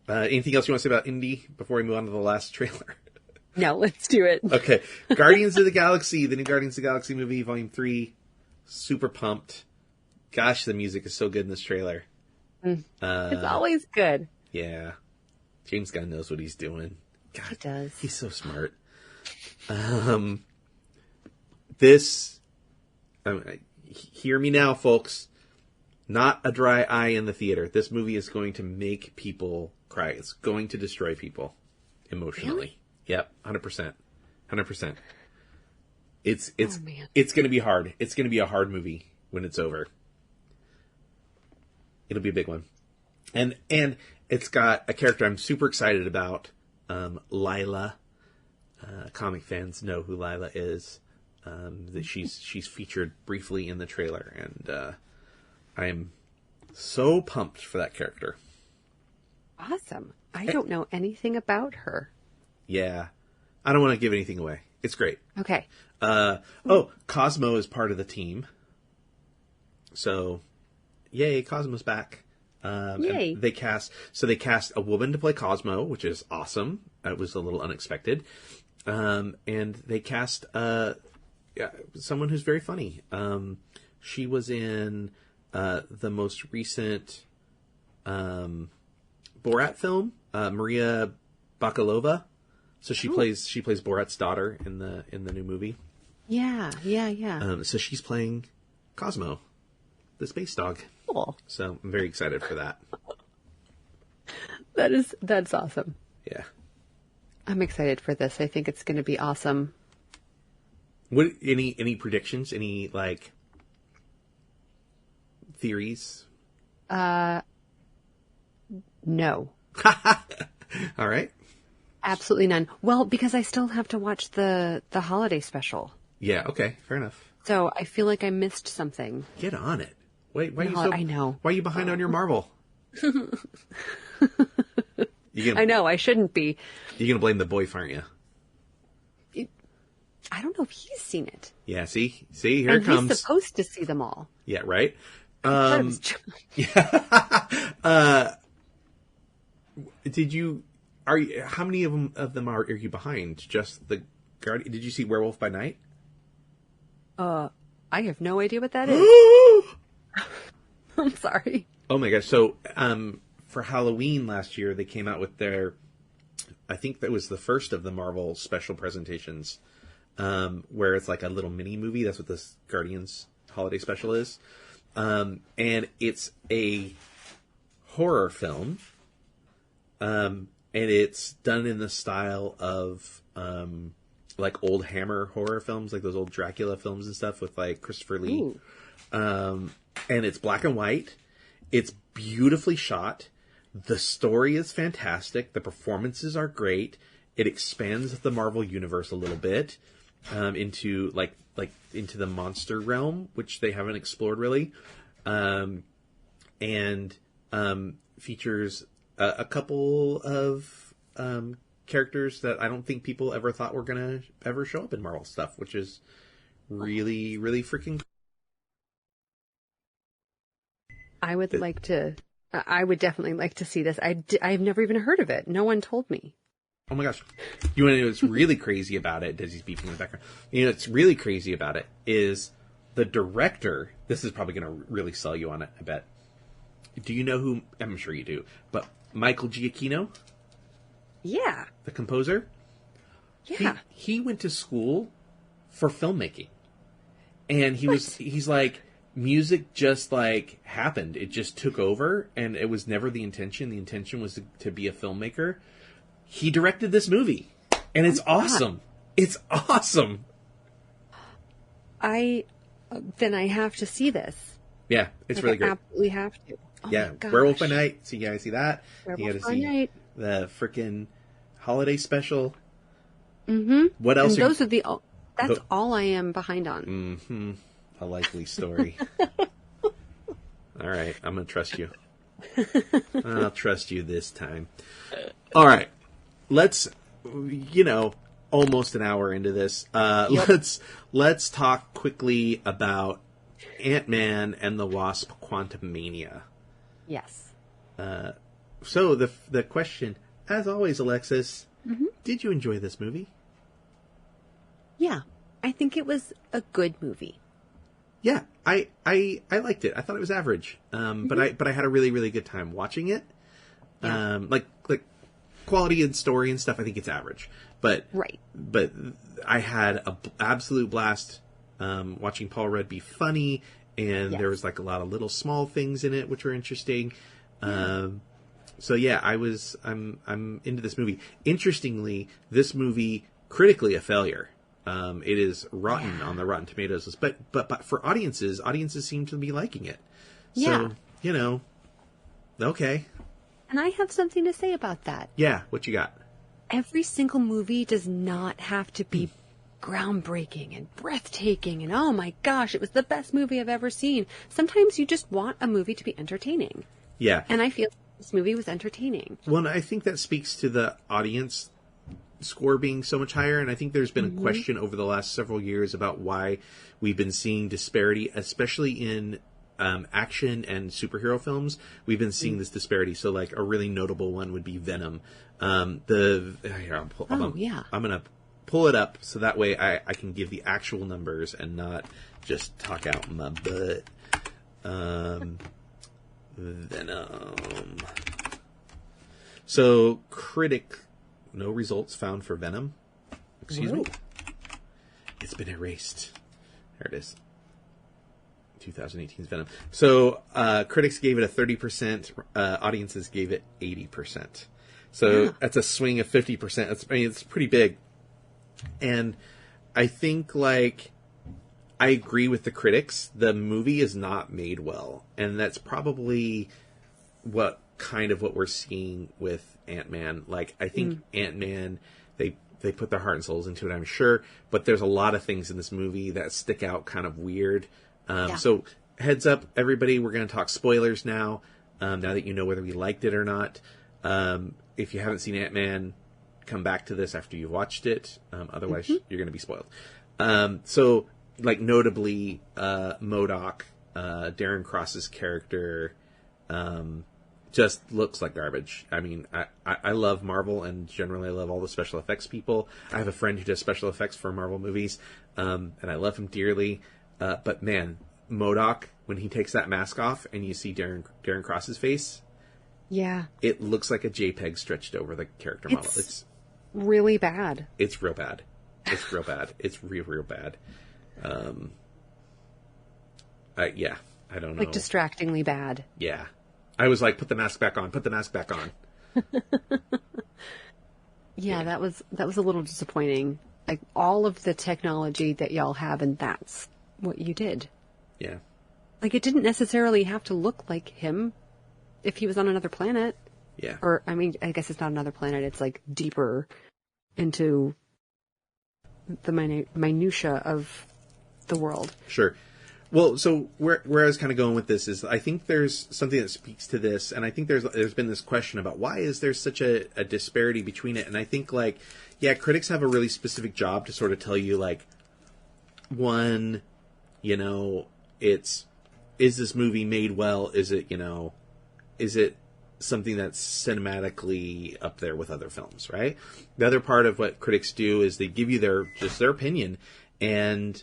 Anything else you want to say about Indy before we move on to the last trailer? No, let's do it. Okay. Guardians of the Galaxy, the new Guardians of the Galaxy movie, Volume 3. Super pumped. Gosh, the music is so good in this trailer. It's always good. Yeah. James Gunn knows what he's doing. God, he does. He's so smart. Hear me now, folks. Not a dry eye in the theater. This movie is going to make people cry. It's going to destroy people emotionally. Really? Yep, 100%. 100%. It's Oh, man. It's going to be hard. It's going to be a hard movie when it's over. It'll be a big one. And it's got a character I'm super excited about, Lila. Comic fans know who Lila is. That she's featured briefly in the trailer, and I am so pumped for that character. Awesome. I don't know anything about her. Yeah. I don't want to give anything away. It's great. Okay. Cosmo is part of the team. So, yay, Cosmo's back. Yay. They cast a woman to play Cosmo, which is awesome. It was a little unexpected. And they cast someone who's very funny. She was in the most recent Borat film, Maria Bakalova. So she plays Borat's daughter in the new movie. Yeah. So she's playing Cosmo, the space dog. Cool. So I'm very excited for that. That's awesome. Yeah. I'm excited for this. I think it's going to be awesome. What any predictions? Any theories? No. All right. Absolutely none. Well, because I still have to watch the holiday special. Yeah, okay. Fair enough. So I feel like I missed something. Get on it. Wait, why are you No, so... I know. Why are you behind on your Marvel? I know, I shouldn't be. You're going to blame the boy, aren't you? I don't know if he's seen it. Yeah, see? Here it comes. He's supposed to see them all. Yeah, right? Part of his job. How many of them are you behind? Just the Guardian? Did you see Werewolf by Night? I have no idea what that is. I'm sorry. Oh my gosh. So, for Halloween last year, they came out with I think that was the first of the Marvel special presentations, where it's like a little mini movie. That's what this Guardians holiday special is. And it's a horror film. And it's done in the style of, like old Hammer horror films, like those old Dracula films and stuff with like Christopher Lee. Ooh. And it's black and white. It's beautifully shot. The story is fantastic. The performances are great. It expands the Marvel universe a little bit, into like into the monster realm, which they haven't explored really. And features a couple of characters that I don't think people ever thought were gonna ever show up in Marvel stuff, which is really, really freaking cool. I would definitely like to see this. I've never even heard of it. No one told me. Oh my gosh. You want to know what's really crazy about it? Desi's beeping in the background. You know what's really crazy about it is the director. This is probably going to really sell you on it, I bet. Do you know who? I'm sure you do. But Michael Giacchino? Yeah. The composer? Yeah. He went to school for filmmaking. And he's like, music just like happened. It just took over, and it was never the intention. The intention was to be a filmmaker. He directed this movie, and it's awesome. It's awesome. Then I have to see this. Yeah, it's really great. I absolutely have to. Oh yeah, my gosh. Werewolf by Night. So you gotta see that. Werewolf you gotta by see Night. the freaking holiday special. Mm-hmm. What else? And those are the. That's all I am behind on. Mm-hmm. A likely story. All right, I'm gonna trust you. I'll trust you this time. All right, let's. Almost an hour into this. Let's talk quickly about Ant-Man and the Wasp: Quantumania. Yes. So the question, as always, Alexis, did you enjoy this movie? Yeah, I think it was a good movie. Yeah, I liked it. I thought it was average, but I had a really, really good time watching it. Yeah. Like quality and story and stuff, I think it's average. But right. But I had an absolute blast watching Paul Rudd be funny, and there was like a lot of little small things in it which were interesting. So yeah, I'm into this movie. Interestingly, this movie critically a failure. It is rotten on the Rotten Tomatoes list, but for audiences seem to be liking it. So, okay. And I have something to say about that. Yeah, what you got? Every single movie does not have to be groundbreaking and breathtaking and oh my gosh, it was the best movie I've ever seen. Sometimes you just want a movie to be entertaining. Yeah. And I feel this movie was entertaining. Well, and I think that speaks to the audience score being so much higher, and I think there's been a question over the last several years about why we've been seeing disparity, especially in action and superhero films. We've been seeing this disparity. So, like, a really notable one would be Venom. I'm gonna pull it up so that way I can give the actual numbers and not just talk out my butt. Venom. So, no results found for Venom. Excuse me. It's been erased. There it is. 2018's Venom. So, critics gave it a 30%. Audiences gave it 80%. So that's a swing of 50%. It's pretty big. And I think, like, I agree with the critics. The movie is not made well. And that's probably what we're seeing with Ant-Man. Like, I think Ant-Man, they put their heart and souls into it, I'm sure. But there's a lot of things in this movie that stick out kind of weird. So, heads up, everybody, we're going to talk spoilers now. Now that you know whether we liked it or not. If you haven't seen Ant-Man, come back to this after you've watched it. Otherwise, you're going to be spoiled. So, like, notably, MODOK, Darren Cross's character, just looks like garbage. I mean, I love Marvel, and generally I love all the special effects people. I have a friend who does special effects for Marvel movies, and I love him dearly. But man, MODOK, when he takes that mask off and you see Darren Cross's face, it looks like a JPEG stretched over the character model. It's really bad. It's real bad. It's real bad. It's real bad. I don't know. Like distractingly bad. Yeah. I was like, put the mask back on. Put the mask back on. Yeah, that was a little disappointing. Like, all of the technology that y'all have, and that's what you did. Yeah. Like, it didn't necessarily have to look like him if he was on another planet. Yeah. Or, I mean, I guess it's not another planet. It's, like, deeper into the minutia of the world. Sure. Well, so where I was kind of going with this is I think there's something that speaks to this, and I think there's been this question about why is there such a disparity between it, and I think, like, yeah, critics have a really specific job to sort of tell you, like, one, is this movie made well? Is it something that's cinematically up there with other films, right? The other part of what critics do is they give you their opinion, and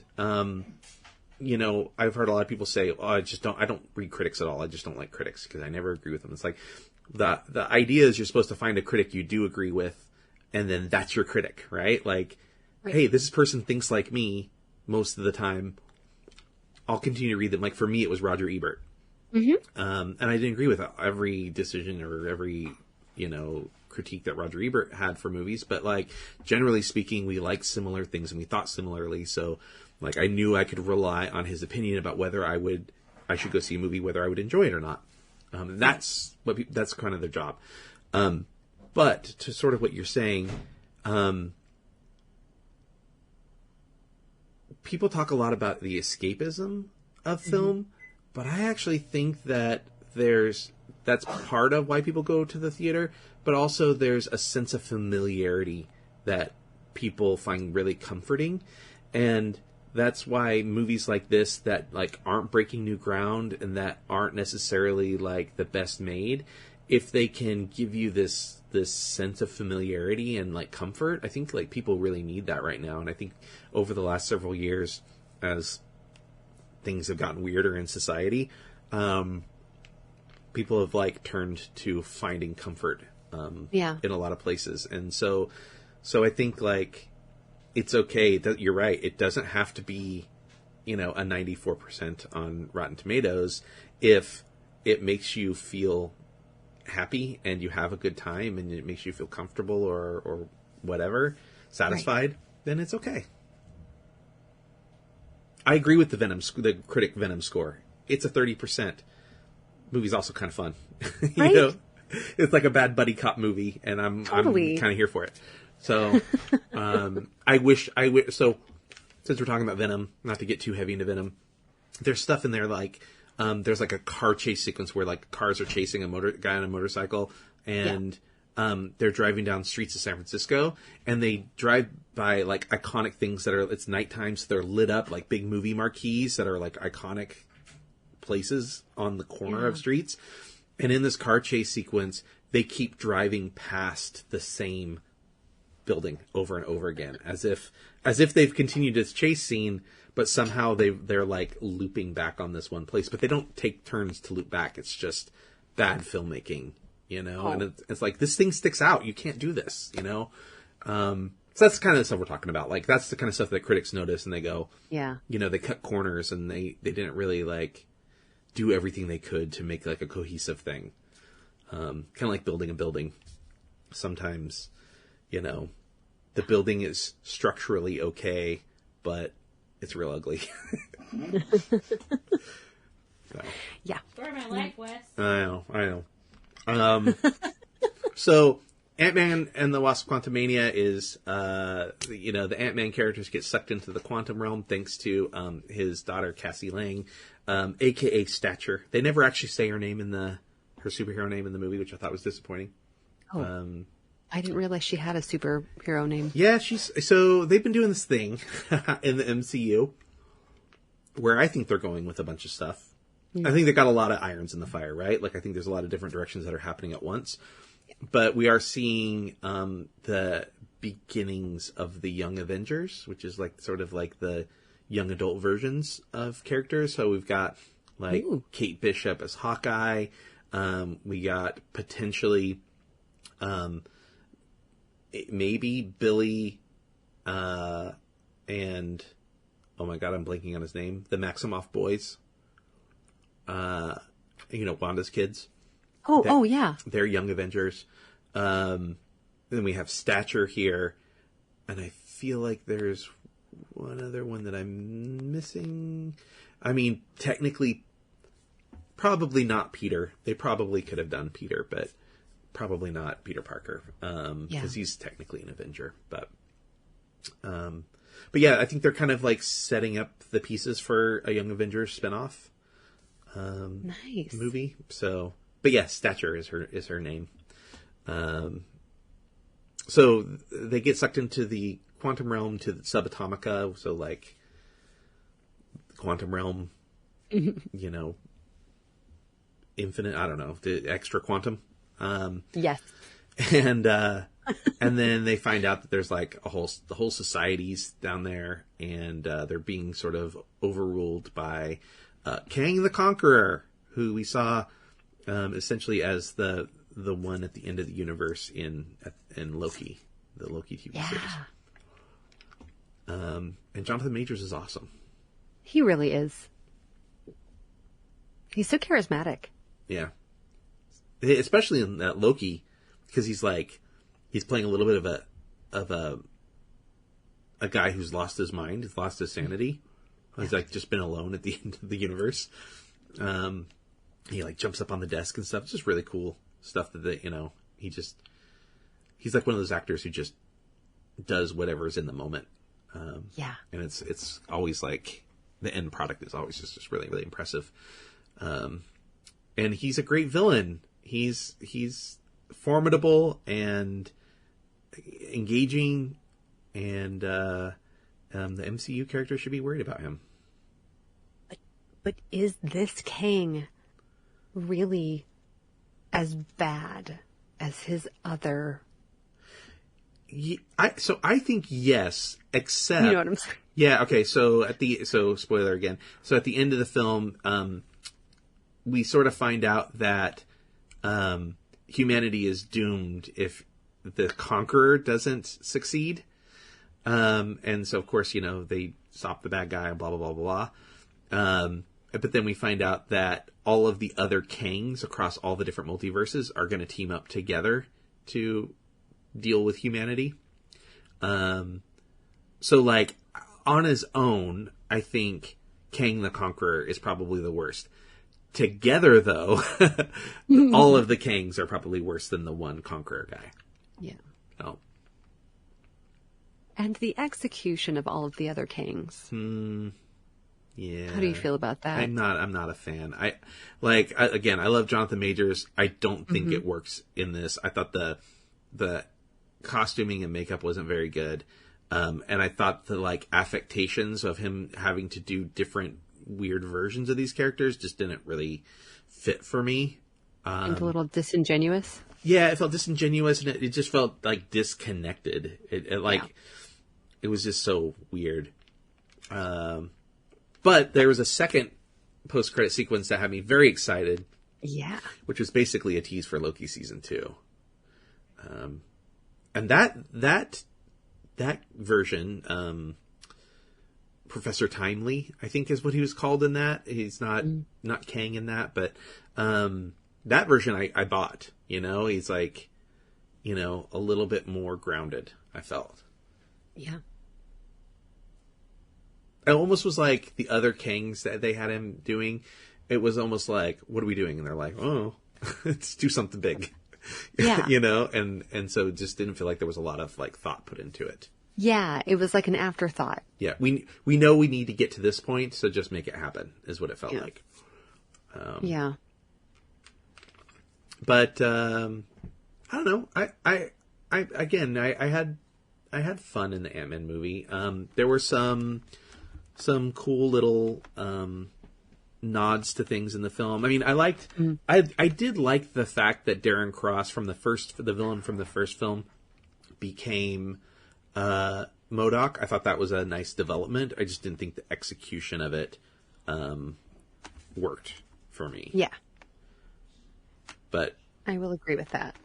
I've heard a lot of people say, "Oh, I don't read critics at all. I just don't like critics because I never agree with them." It's like the idea is you're supposed to find a critic you do agree with, and then that's your critic, right? Like, hey, this person thinks like me most of the time. I'll continue to read them. Like, for me, it was Roger Ebert. And I didn't agree with every decision or every, critique that Roger Ebert had for movies. But, like, generally speaking, we liked similar things and we thought similarly. So, like, I knew I could rely on his opinion about whether I should go see a movie, whether I would enjoy it or not. That's kind of their job. But to sort of what you're saying, people talk a lot about the escapism of film, but I actually think that that's part of why people go to the theater, but also there's a sense of familiarity that people find really comforting. And that's why movies like this that like aren't breaking new ground and that aren't necessarily like the best made, if they can give you this sense of familiarity and like comfort, I think like people really need that right now. And I think over the last several years, as things have gotten weirder in society, people have like turned to finding comfort in a lot of places. And so I think like it's okay that you're right. It doesn't have to be, a 94% on Rotten Tomatoes if it makes you feel happy and you have a good time and it makes you feel comfortable or whatever, satisfied, right, then it's okay. I agree with the critic Venom score. It's a 30%. Movie's also kind of fun. Right? It's like a bad buddy cop movie, and I'm kind of here for it. So, I wish. So, since we're talking about Venom, not to get too heavy into Venom, there's stuff in there like, there's like a car chase sequence where like cars are chasing a guy on a motorcycle, and they're driving down streets of San Francisco, and they drive by like iconic things it's nighttime, so they're lit up like big movie marquees that are like iconic places on the corner of streets. And in this car chase sequence, they keep driving past the same building over and over again, as if they've continued this chase scene, but somehow they're like looping back on this one place. But they don't take turns to loop back. It's just bad filmmaking, And it's like, this thing sticks out. You can't do this, So that's the kind of stuff we're talking about. Like, that's the kind of stuff that critics notice and they go, they cut corners and they didn't really like do everything they could to make like a cohesive thing. Kind of like building a building. Sometimes, the building is structurally okay, but it's real ugly. So. Yeah. Story of my life, Wes. I know. So Ant-Man and the Wasp: Quantumania is, the Ant-Man characters get sucked into the quantum realm thanks to his daughter Cassie Lang, aka Stature. They never actually say her superhero name in the movie, which I thought was disappointing. Oh. I didn't realize she had a superhero name. Yeah, so they've been doing this thing in the MCU where I think they're going with a bunch of stuff. I think they got a lot of irons in the fire, right? Like, I think there's a lot of different directions that are happening at once. But we are seeing the beginnings of the Young Avengers, which is like sort of like the young adult versions of characters. So we've got like Kate Bishop as Hawkeye. We got potentially maybe Billy and oh my god, I'm blanking on his name. The Maximoff boys. Wanda's kids. Yeah. They're Young Avengers. Then we have Stature here. And I feel like there's one other one that I'm missing. I mean, technically, probably not Peter. They probably could have done Peter, but probably not Peter Parker. Because he's technically an Avenger. But yeah, I think they're kind of like setting up the pieces for a Young Avengers spinoff. Nice movie. So, but yeah, Stature is her name. So they get sucked into the quantum realm to the subatomica. So like quantum realm, infinite. I don't know, the extra quantum. Yes. And then they find out that there's like the whole society's down there, and they're being sort of overruled by Kang the Conqueror, who we saw essentially as the one at the end of the universe in Loki, the Loki TV series. And Jonathan Majors is awesome. He really is. He's so charismatic. Yeah. Especially in that Loki, because he's playing a little bit of a guy who's lost his mind, he's lost his sanity. He's like just been alone at the end of the universe. He like jumps up on the desk and stuff. It's just really cool stuff that he's like one of those actors who just does whatever's in the moment. Yeah. And it's always like the end product is always just really, really impressive. And he's a great villain. He's formidable and engaging, and the MCU character should be worried about him. But is this Kang really as bad as his other? I think yes, except You know what I'm saying? yeah. Okay, so spoiler again. So at the end of the film, we sort of find out that humanity is doomed if the Conqueror doesn't succeed. And so of course, they stop the bad guy and blah, blah, blah, blah, blah. But then we find out that all of the other Kangs across all the different multiverses are going to team up together to deal with humanity. So like on his own, I think Kang the Conqueror is probably the worst. Together though, all of the Kangs are probably worse than the one Conqueror guy. Yeah. Oh. And the execution of all of the other Kangs. Yeah. How do you feel about that? I'm not a fan. I love Jonathan Majors. I don't think it works in this. I thought the costuming and makeup wasn't very good. And I thought the like affectations of him having to do different weird versions of these characters just didn't really fit for me. And a little disingenuous. Yeah, it felt disingenuous, and it just felt like disconnected. It was just so weird. But there was a second post-credit sequence that had me very excited. Yeah. Which was basically a tease for Loki season 2. And that version, Professor Timely, I think is what he was called in that. He's not Kang in that, but that version I bought. He's like, a little bit more grounded, I felt. Yeah. It almost was like the other Kangs that they had him doing. It was almost like, what are we doing? And they're like, oh, let's do something big. Yeah. And so it just didn't feel like there was a lot of like thought put into it. Yeah, it was like an afterthought. Yeah, we know we need to get to this point, so just make it happen, is what it felt like. Yeah. But I don't know. I had fun in the Ant-Man movie. There were some cool little nods to things in the film. I mean, I did like the fact that Darren Cross the villain from the first film became MODOK. I thought that was a nice development. I just didn't think the execution of it worked for me. Yeah. But I will agree with that.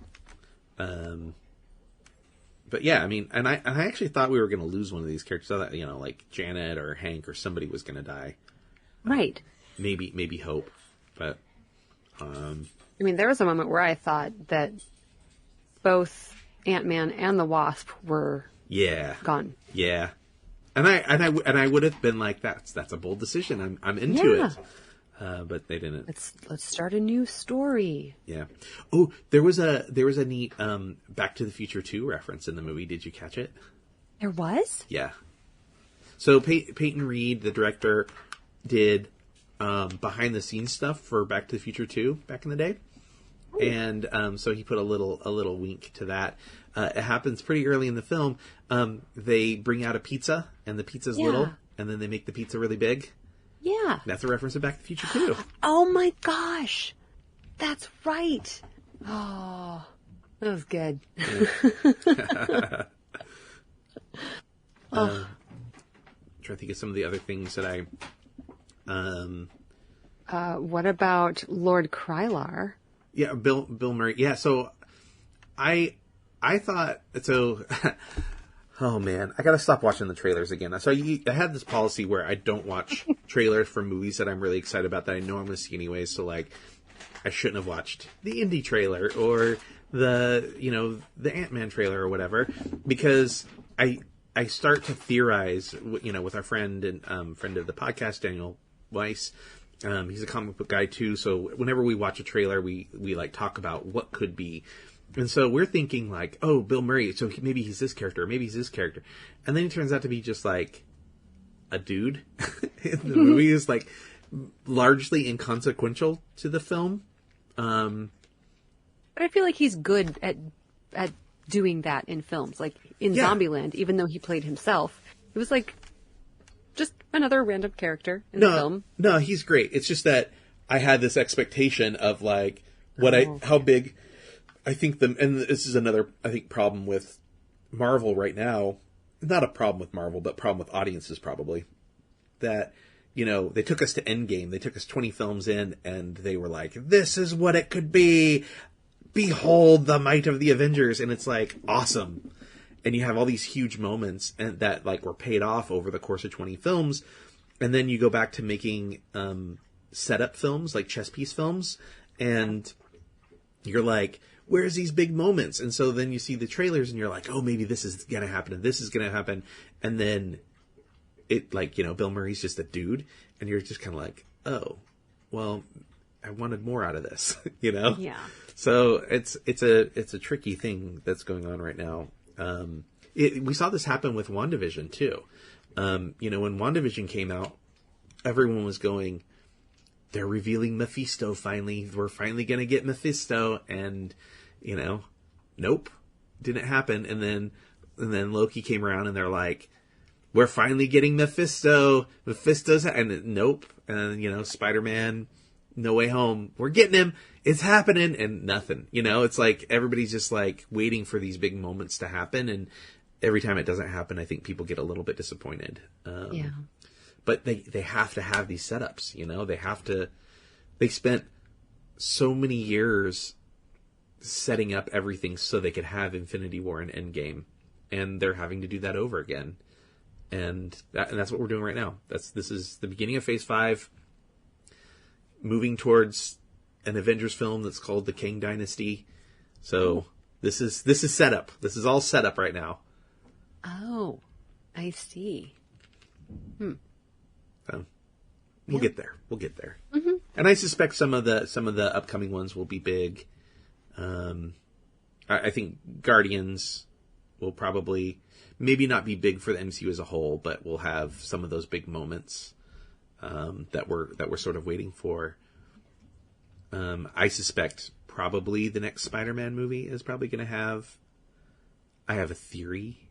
But yeah, I mean, and I actually thought we were going to lose one of these characters. I thought, like Janet or Hank or somebody was going to die. Right. Maybe Hope, but I mean, there was a moment where I thought that both Ant-Man and the Wasp were gone. Yeah, and I would have been like, that's a bold decision. I'm into it. But they didn't. Let's start a new story. Yeah. Oh, there was a neat Back to the Future 2 reference in the movie. Did you catch it? There was? Yeah. So Peyton Reed, the director, did behind the scenes stuff for Back to the Future 2 back in the day. Ooh. And so he put a little wink to that. It happens pretty early in the film. They bring out a pizza, and the pizza's little, and then they make the pizza really big. Yeah. That's a reference to Back to the Future 2. Oh my gosh. That's right. Oh, that was good. Yeah. Trying to think of some of the other things that what about Lord Krylar? Yeah, Bill Murray. Yeah, so I thought so. Oh man, I gotta stop watching the trailers again. So I had this policy where I don't watch trailers for movies that I'm really excited about that I know I'm gonna see anyways. So like, I shouldn't have watched the indie trailer or the Ant-Man trailer or whatever, because I start to theorize, with our friend and friend of the podcast, Daniel Weiss. He's a comic book guy too. So whenever we watch a trailer, we like talk about what could be. And so we're thinking like, oh, Bill Murray, so maybe he's this character, or maybe he's this character. And then he turns out to be just like a dude. The movie is like largely inconsequential to the film. But I feel like he's good at doing that in films. Like in Zombieland, even though he played himself, it was like just another random character in the film. No, he's great. It's just that I had this expectation of like how big I think and this is another, I think, problem with Marvel right now. Not a problem with Marvel, but problem with audiences probably. That, they took us to Endgame. They took us 20 films in and they were like, this is what it could be. Behold the might of the Avengers. And it's like, awesome. And you have all these huge moments and that like were paid off over the course of 20 films. And then you go back to making setup films, like chess piece films. And you're like, where's these big moments? And so then you see the trailers and you're like, oh, maybe this is going to happen and this is going to happen. And then it like, Bill Murray's just a dude. And you're just kind of like, oh, well, I wanted more out of this, Yeah. So it's a tricky thing that's going on right now. We saw this happen with WandaVision too. When WandaVision came out, everyone was going, they're revealing Mephisto finally. We're finally going to get Mephisto. And, nope, didn't happen. And then Loki came around and they're like, we're finally getting Mephisto. And nope. And, Spider-Man, No Way Home, we're getting him. It's happening. And nothing, it's like everybody's just like waiting for these big moments to happen. And every time it doesn't happen, I think people get a little bit disappointed. Yeah. But they have to have these setups, they spent so many years setting up everything so they could have Infinity War and Endgame. And they're having to do that over again. And that's what we're doing right now. This is the beginning of Phase 5, moving towards an Avengers film that's called The Kang Dynasty. So this is setup. This is all set up right now. Oh, I see. We'll get there. Mm-hmm. And I suspect some of the upcoming ones will be big. I think Guardians will probably maybe not be big for the MCU as a whole, but we'll have some of those big moments that we're sort of waiting for. I suspect probably the next Spider-Man movie is probably going to have. I have a theory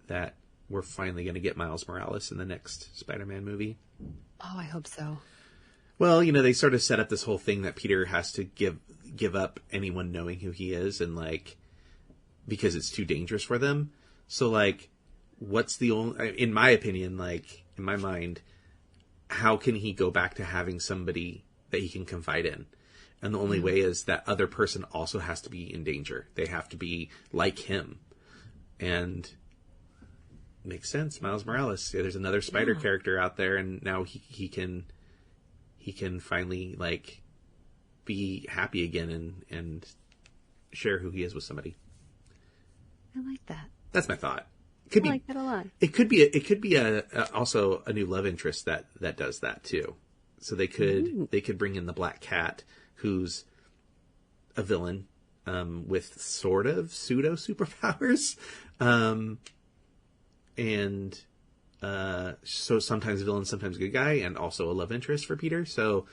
that we're finally going to get Miles Morales in the next Spider-Man movie. Oh, I hope so. Well, they sort of set up this whole thing that Peter has to give up anyone knowing who he is, and like, because it's too dangerous for them. So like, what's the only, in my opinion, like in my mind, how can he go back to having somebody that he can confide in? And the only way is that other person also has to be in danger. They have to be like him. And makes sense. Miles Morales. Yeah, there's another spider character out there, and now he can finally like be happy again and share who he is with somebody. I like that. That's my thought. I like that a lot. It could be also a new love interest that does that too. So they could bring in the Black Cat, who's a villain with sort of pseudo superpowers. And so sometimes villain, sometimes good guy, and also a love interest for Peter. So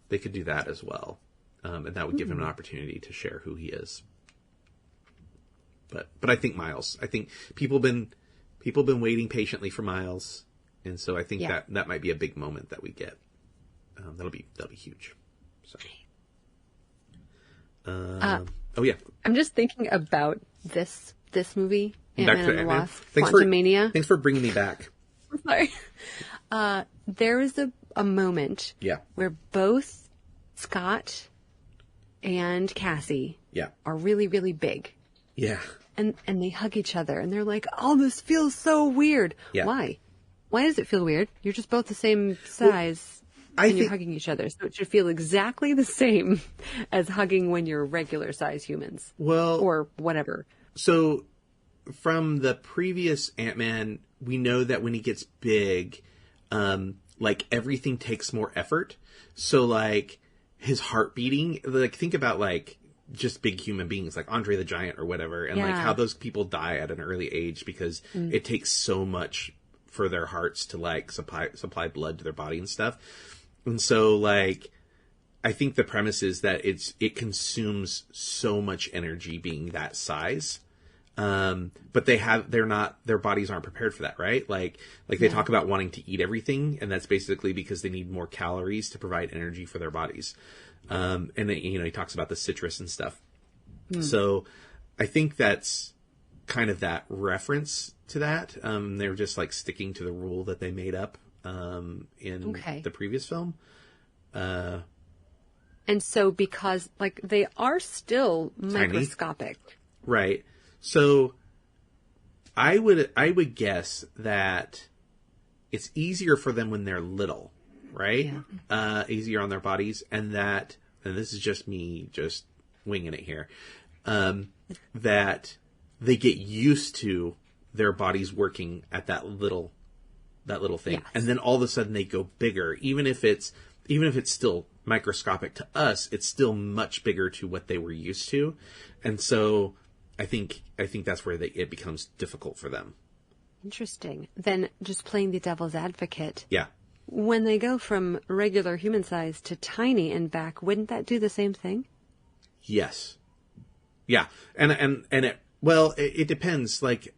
they could do that as well. And that would give him an opportunity to share who he is. But I think Miles. I think people been waiting patiently for Miles, and so I think that might be a big moment that we get. That'll be huge. So. Oh yeah. I'm just thinking about this movie. Ant-Man and the Wasp, Thanks Quantumania. Thanks for bringing me back. Sorry. There was a moment where both Scott and Cassie are really, really big. Yeah. and they hug each other, and they're like, "Oh, this feels so weird." Yeah. Why? Why does it feel weird? You're just both the same size. And you're hugging each other, so it should feel exactly the same as hugging when you're regular size humans. Well, or whatever. So, from the previous Ant-Man, we know that when he gets big, like, everything takes more effort. So, like, his heart beating, like, think about, like, just big human beings, like Andre the Giant or whatever, and, like, how those people die at an early age because it takes so much for their hearts to, like, supply blood to their body and stuff. And so, like, I think the premise is that it consumes so much energy being that size. But their bodies aren't prepared for that, right? Like they talk about wanting to eat everything, and that's basically because they need more calories to provide energy for their bodies. And then, he talks about the citrus and stuff. So I think that's kind of that reference to that. They're just like sticking to the rule that they made up. In the previous film. And so because, like, they are still microscopic. Tiny. Right. So I would guess that it's easier for them when they're little, right? Yeah. Easier on their bodies, and this is just me just winging it here, that they get used to their bodies working at that little thing. Yes. And then all of a sudden they go bigger. Even if it's still microscopic to us, it's still much bigger to what they were used to. And so I think that's where it becomes difficult for them. Interesting. Then, just playing the devil's advocate. Yeah. When they go from regular human size to tiny and back, wouldn't that do the same thing? Yes. Yeah. And it depends. Like,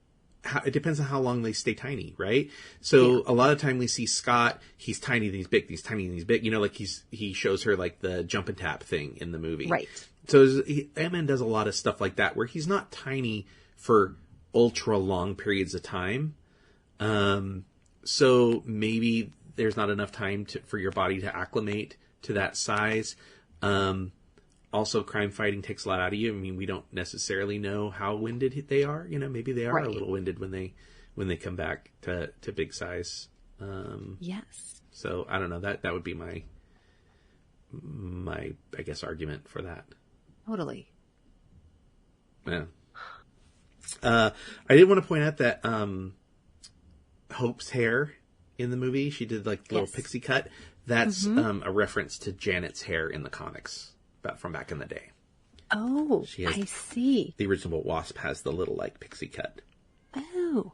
it depends on how long they stay tiny, right? So a lot of time we see Scott, he's tiny, then he's big, he's tiny, then he's big. Like he shows her like the jump and tap thing in the movie. Right. So Ant-Man does a lot of stuff like that where he's not tiny for ultra long periods of time. So maybe there's not enough time for your body to acclimate to that size. Also, crime fighting takes a lot out of you. I mean, we don't necessarily know how winded they are. Maybe they are a little winded when they come back to big size. Yes. So I don't know. That would be my I guess argument for that. Totally. Yeah. I did want to point out that Hope's hair in the movie, she did like the little pixie cut. That's a reference to Janet's hair in the comics. From back in the day. Oh, I see. The original Wasp has the little like pixie cut. Oh,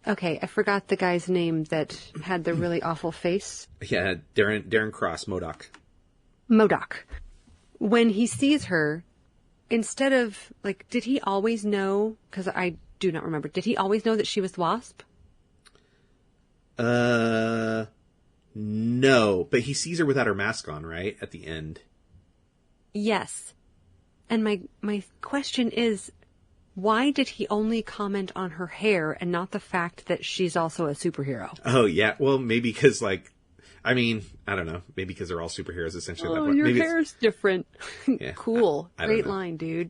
okay. I forgot the guy's name that had the really awful face. Yeah, Darren Cross, MODOK. When he sees her, instead of like, did he always know? Because I do not remember. Did he always know that she was the Wasp? No, but he sees her without her mask on, right? At the end. Yes. And my question is, why did he only comment on her hair and not the fact that she's also a superhero? Oh, yeah. Well, maybe because, like, I mean, I don't know. Maybe because they're all superheroes, essentially. Oh, your hair's different. Yeah, cool. I Great line, dude.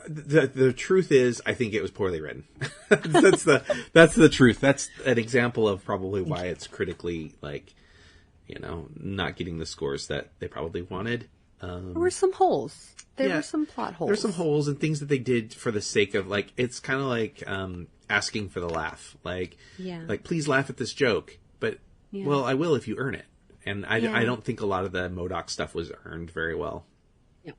The truth is, I think it was poorly written. That's the truth. That's an example of probably why it's critically, like, not getting the scores that they probably wanted. There were some holes. There were some plot holes. There's some holes and things that they did for the sake of, like, it's kind of like asking for the laugh. Like, please laugh at this joke. But, well, I will if you earn it. And I don't think a lot of the MODOK stuff was earned very well. Yeah.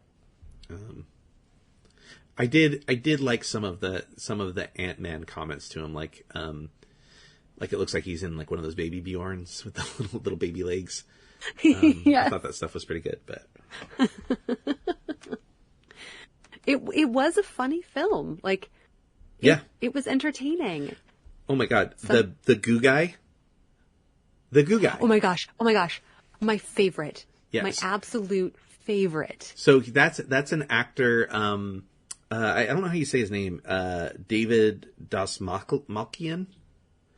I did like some of the Ant-Man comments to him, like it looks like he's in like one of those baby Bjorns with the little baby legs. I thought that stuff was pretty good, but it was a funny film. Like, it was entertaining. Oh my god, the goo guy. Oh my gosh, my favorite. Yes. My absolute favorite. So that's an actor. I don't know how you say his name. David Dastmalchian.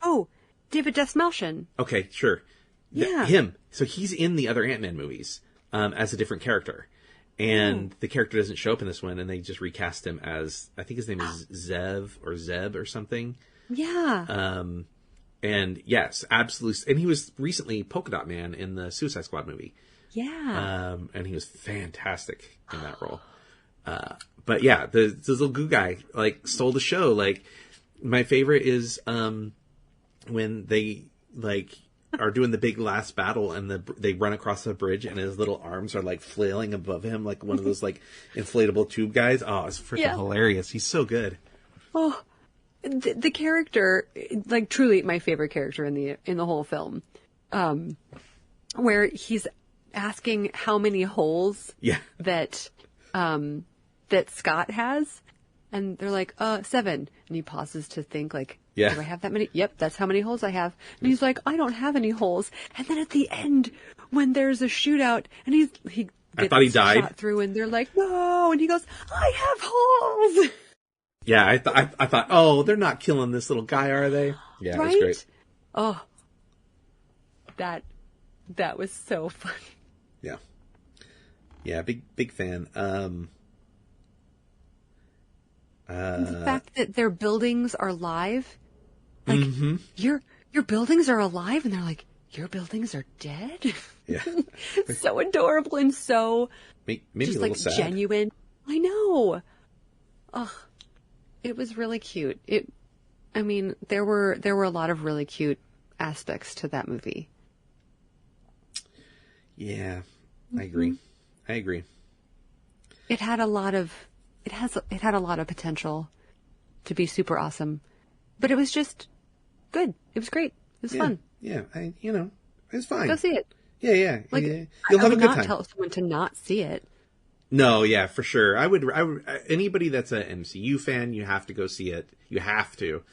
Oh, David Dastmalchian. Okay, sure. Yeah. Him. So he's in the other Ant-Man movies as a different character. And the character doesn't show up in this one, and they just recast him as, I think his name is Zeb or something. Yeah. And yes, absolutely. And he was recently Polka Dot Man in the Suicide Squad movie. Yeah. And he was fantastic in that role. But yeah, this little goo guy, like, stole the show. Like, my favorite is, when they, like, are doing the big last battle and they run across the bridge and his little arms are, like, flailing above him like one of those, like, inflatable tube guys. Oh, it's freaking hilarious. He's so good. Oh, the character, like, truly my favorite character in the whole film, where he's asking how many holes that Scott has, and they're like, 7, and he pauses to think, like, do I have that many? Yep, that's how many holes I have. And he's like, I don't have any holes. And then at the end, when there's a shootout, and he gets I thought he died. shot through, and they're like, no, and he goes, I have holes. Yeah, I thought, oh, they're not killing this little guy, are they? Yeah, right? It was great. Oh, that was so funny. Yeah. Yeah, big fan. The fact that their buildings are live, like, your buildings are alive, and they're like, your buildings are dead? Yeah. So adorable and so Maybe just, a like, little sad. genuine. I know. Oh, it was really cute. I mean, there were a lot of really cute aspects to that movie. Yeah, I agree. It had a lot of potential to be super awesome, but it was just good. It was great. It was fun. Yeah, it was fine. Go see it. Yeah. Like, You'll have I a would good not time. tell someone to not see it. No, yeah, for sure. I would. Anybody that's an MCU fan, you have to go see it. You have to.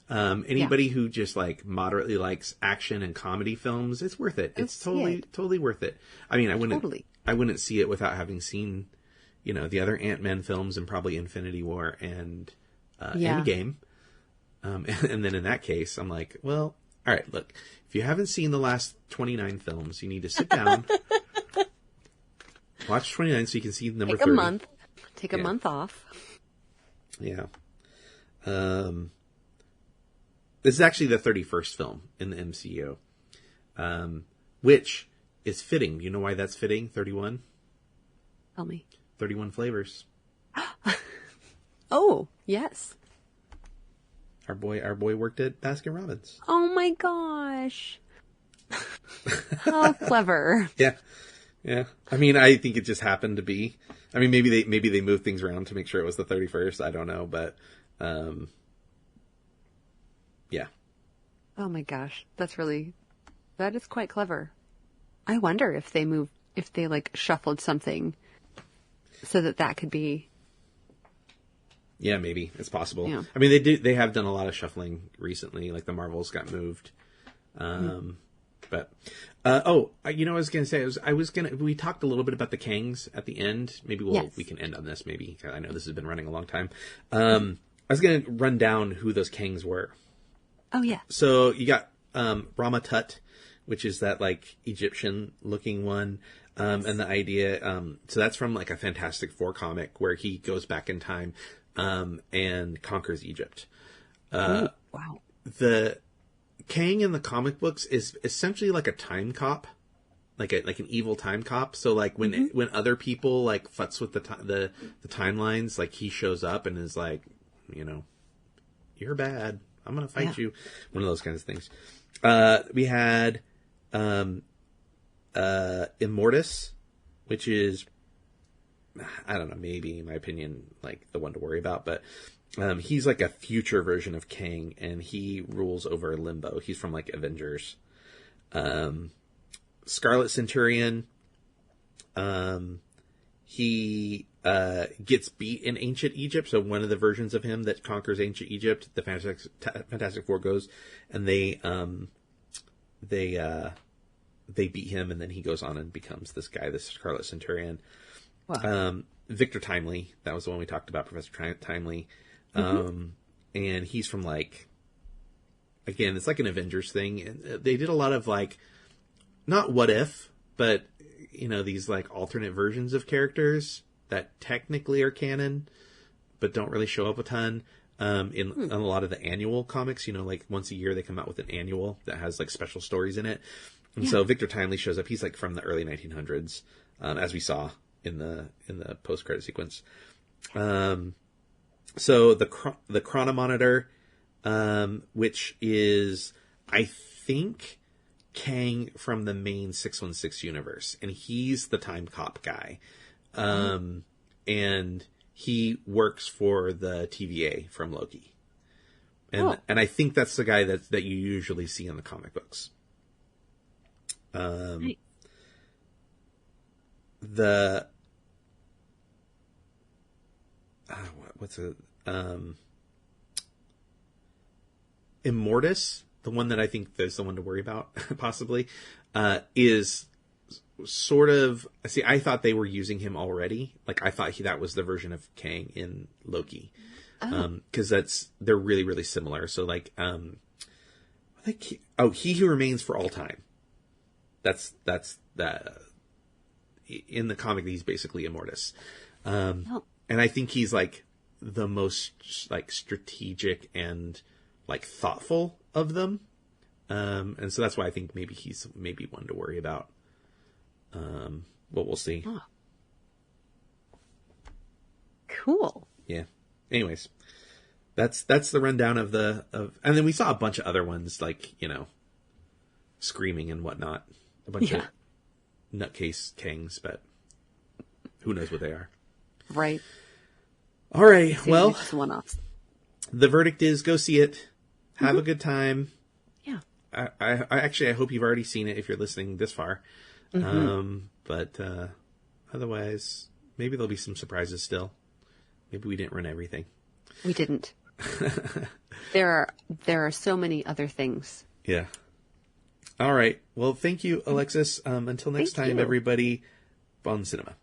Anybody who just, like, moderately likes action and comedy films, it's worth it. It's totally worth it. I mean, I wouldn't see it without having seen, the other Ant-Man films and probably Infinity War and Endgame. And then in that case, I'm like, well, all right, look, if you haven't seen the last 29 films, you need to sit down, watch 29 so you can see number 30. Take a month off. Yeah. This is actually the 31st film in the MCU, which is fitting. You know why that's fitting? 31? Tell me. 31 flavors. Oh, yes. Our boy worked at Baskin Robbins. Oh my gosh. How clever. Yeah. I mean, I think it just happened to be. I mean, maybe they moved things around to make sure it was the 31st. I don't know, but yeah. Oh my gosh, that is quite clever. I wonder if they like shuffled something so that could be. Yeah, maybe it's possible. Yeah. I mean, they have done a lot of shuffling recently. Like the Marvels got moved. But I was going to say, we talked a little bit about the Kangs at the end. Maybe we can end on this. Maybe, 'cause I know this has been running a long time. I was going to run down who those Kangs were. Oh yeah. So you got Rama Tut, which is that, like, Egyptian looking one. And the idea, so that's from, like, a Fantastic Four comic where he goes back in time and conquers Egypt. Ooh, wow. The Kang in the comic books is essentially like a time cop, like an evil time cop. So, like, when other people, like, futz with the timelines, like, he shows up and is like, you're bad, I'm gonna fight you. One of those kinds of things. We had Immortus, which is, I don't know, maybe in my opinion, like, the one to worry about, but he's like a future version of Kang, and he rules over Limbo. He's from, like, Avengers. Scarlet Centurion, he gets beat in ancient Egypt. So one of the versions of him that conquers ancient Egypt, the Fantastic Four goes, and they beat him, and then he goes on and becomes this guy, this Scarlet Centurion. Wow. Victor Timely, that was the one we talked about, Professor Timely. And he's from, like, again, it's like an Avengers thing. And they did a lot of, like, not what if, but these like alternate versions of characters that technically are canon, but don't really show up a ton. In a lot of the annual comics, like once a year they come out with an annual that has like special stories in it. And so Victor Timely shows up. He's like from the early 1900s, as we saw in the post-credit sequence. So the Chronomonitor, which is, I think, Kang from the main 616 universe, and he's the time cop guy. And he works for the TVA from Loki. And I think that's the guy that you usually see in the comic books. Nice. What's it? Immortus, the one that I think there's the one to worry about, possibly, is sort of... See, I thought they were using him already. Like, I thought that was the version of Kang in Loki. Because they're really, really similar. So, like, He Who Remains for All Time. That's in the comic, he's basically Immortus. And I think he's, like, the most, like, strategic and, like, thoughtful of them. And so that's why I think maybe he's one to worry about. But we'll see. Oh. Cool. Yeah. Anyways, that's the rundown of and then we saw a bunch of other ones, like, screaming and whatnot. A bunch of nutcase Kangs, but who knows what they are. Right. All right. Well, one-offs. The verdict is go see it. Have a good time. Yeah. I hope you've already seen it if you're listening this far. But otherwise, maybe there'll be some surprises still. Maybe we didn't run everything. We didn't. There are so many other things. Yeah. All right. Well, thank you, Alexis. Until next time, everybody, bon cinema.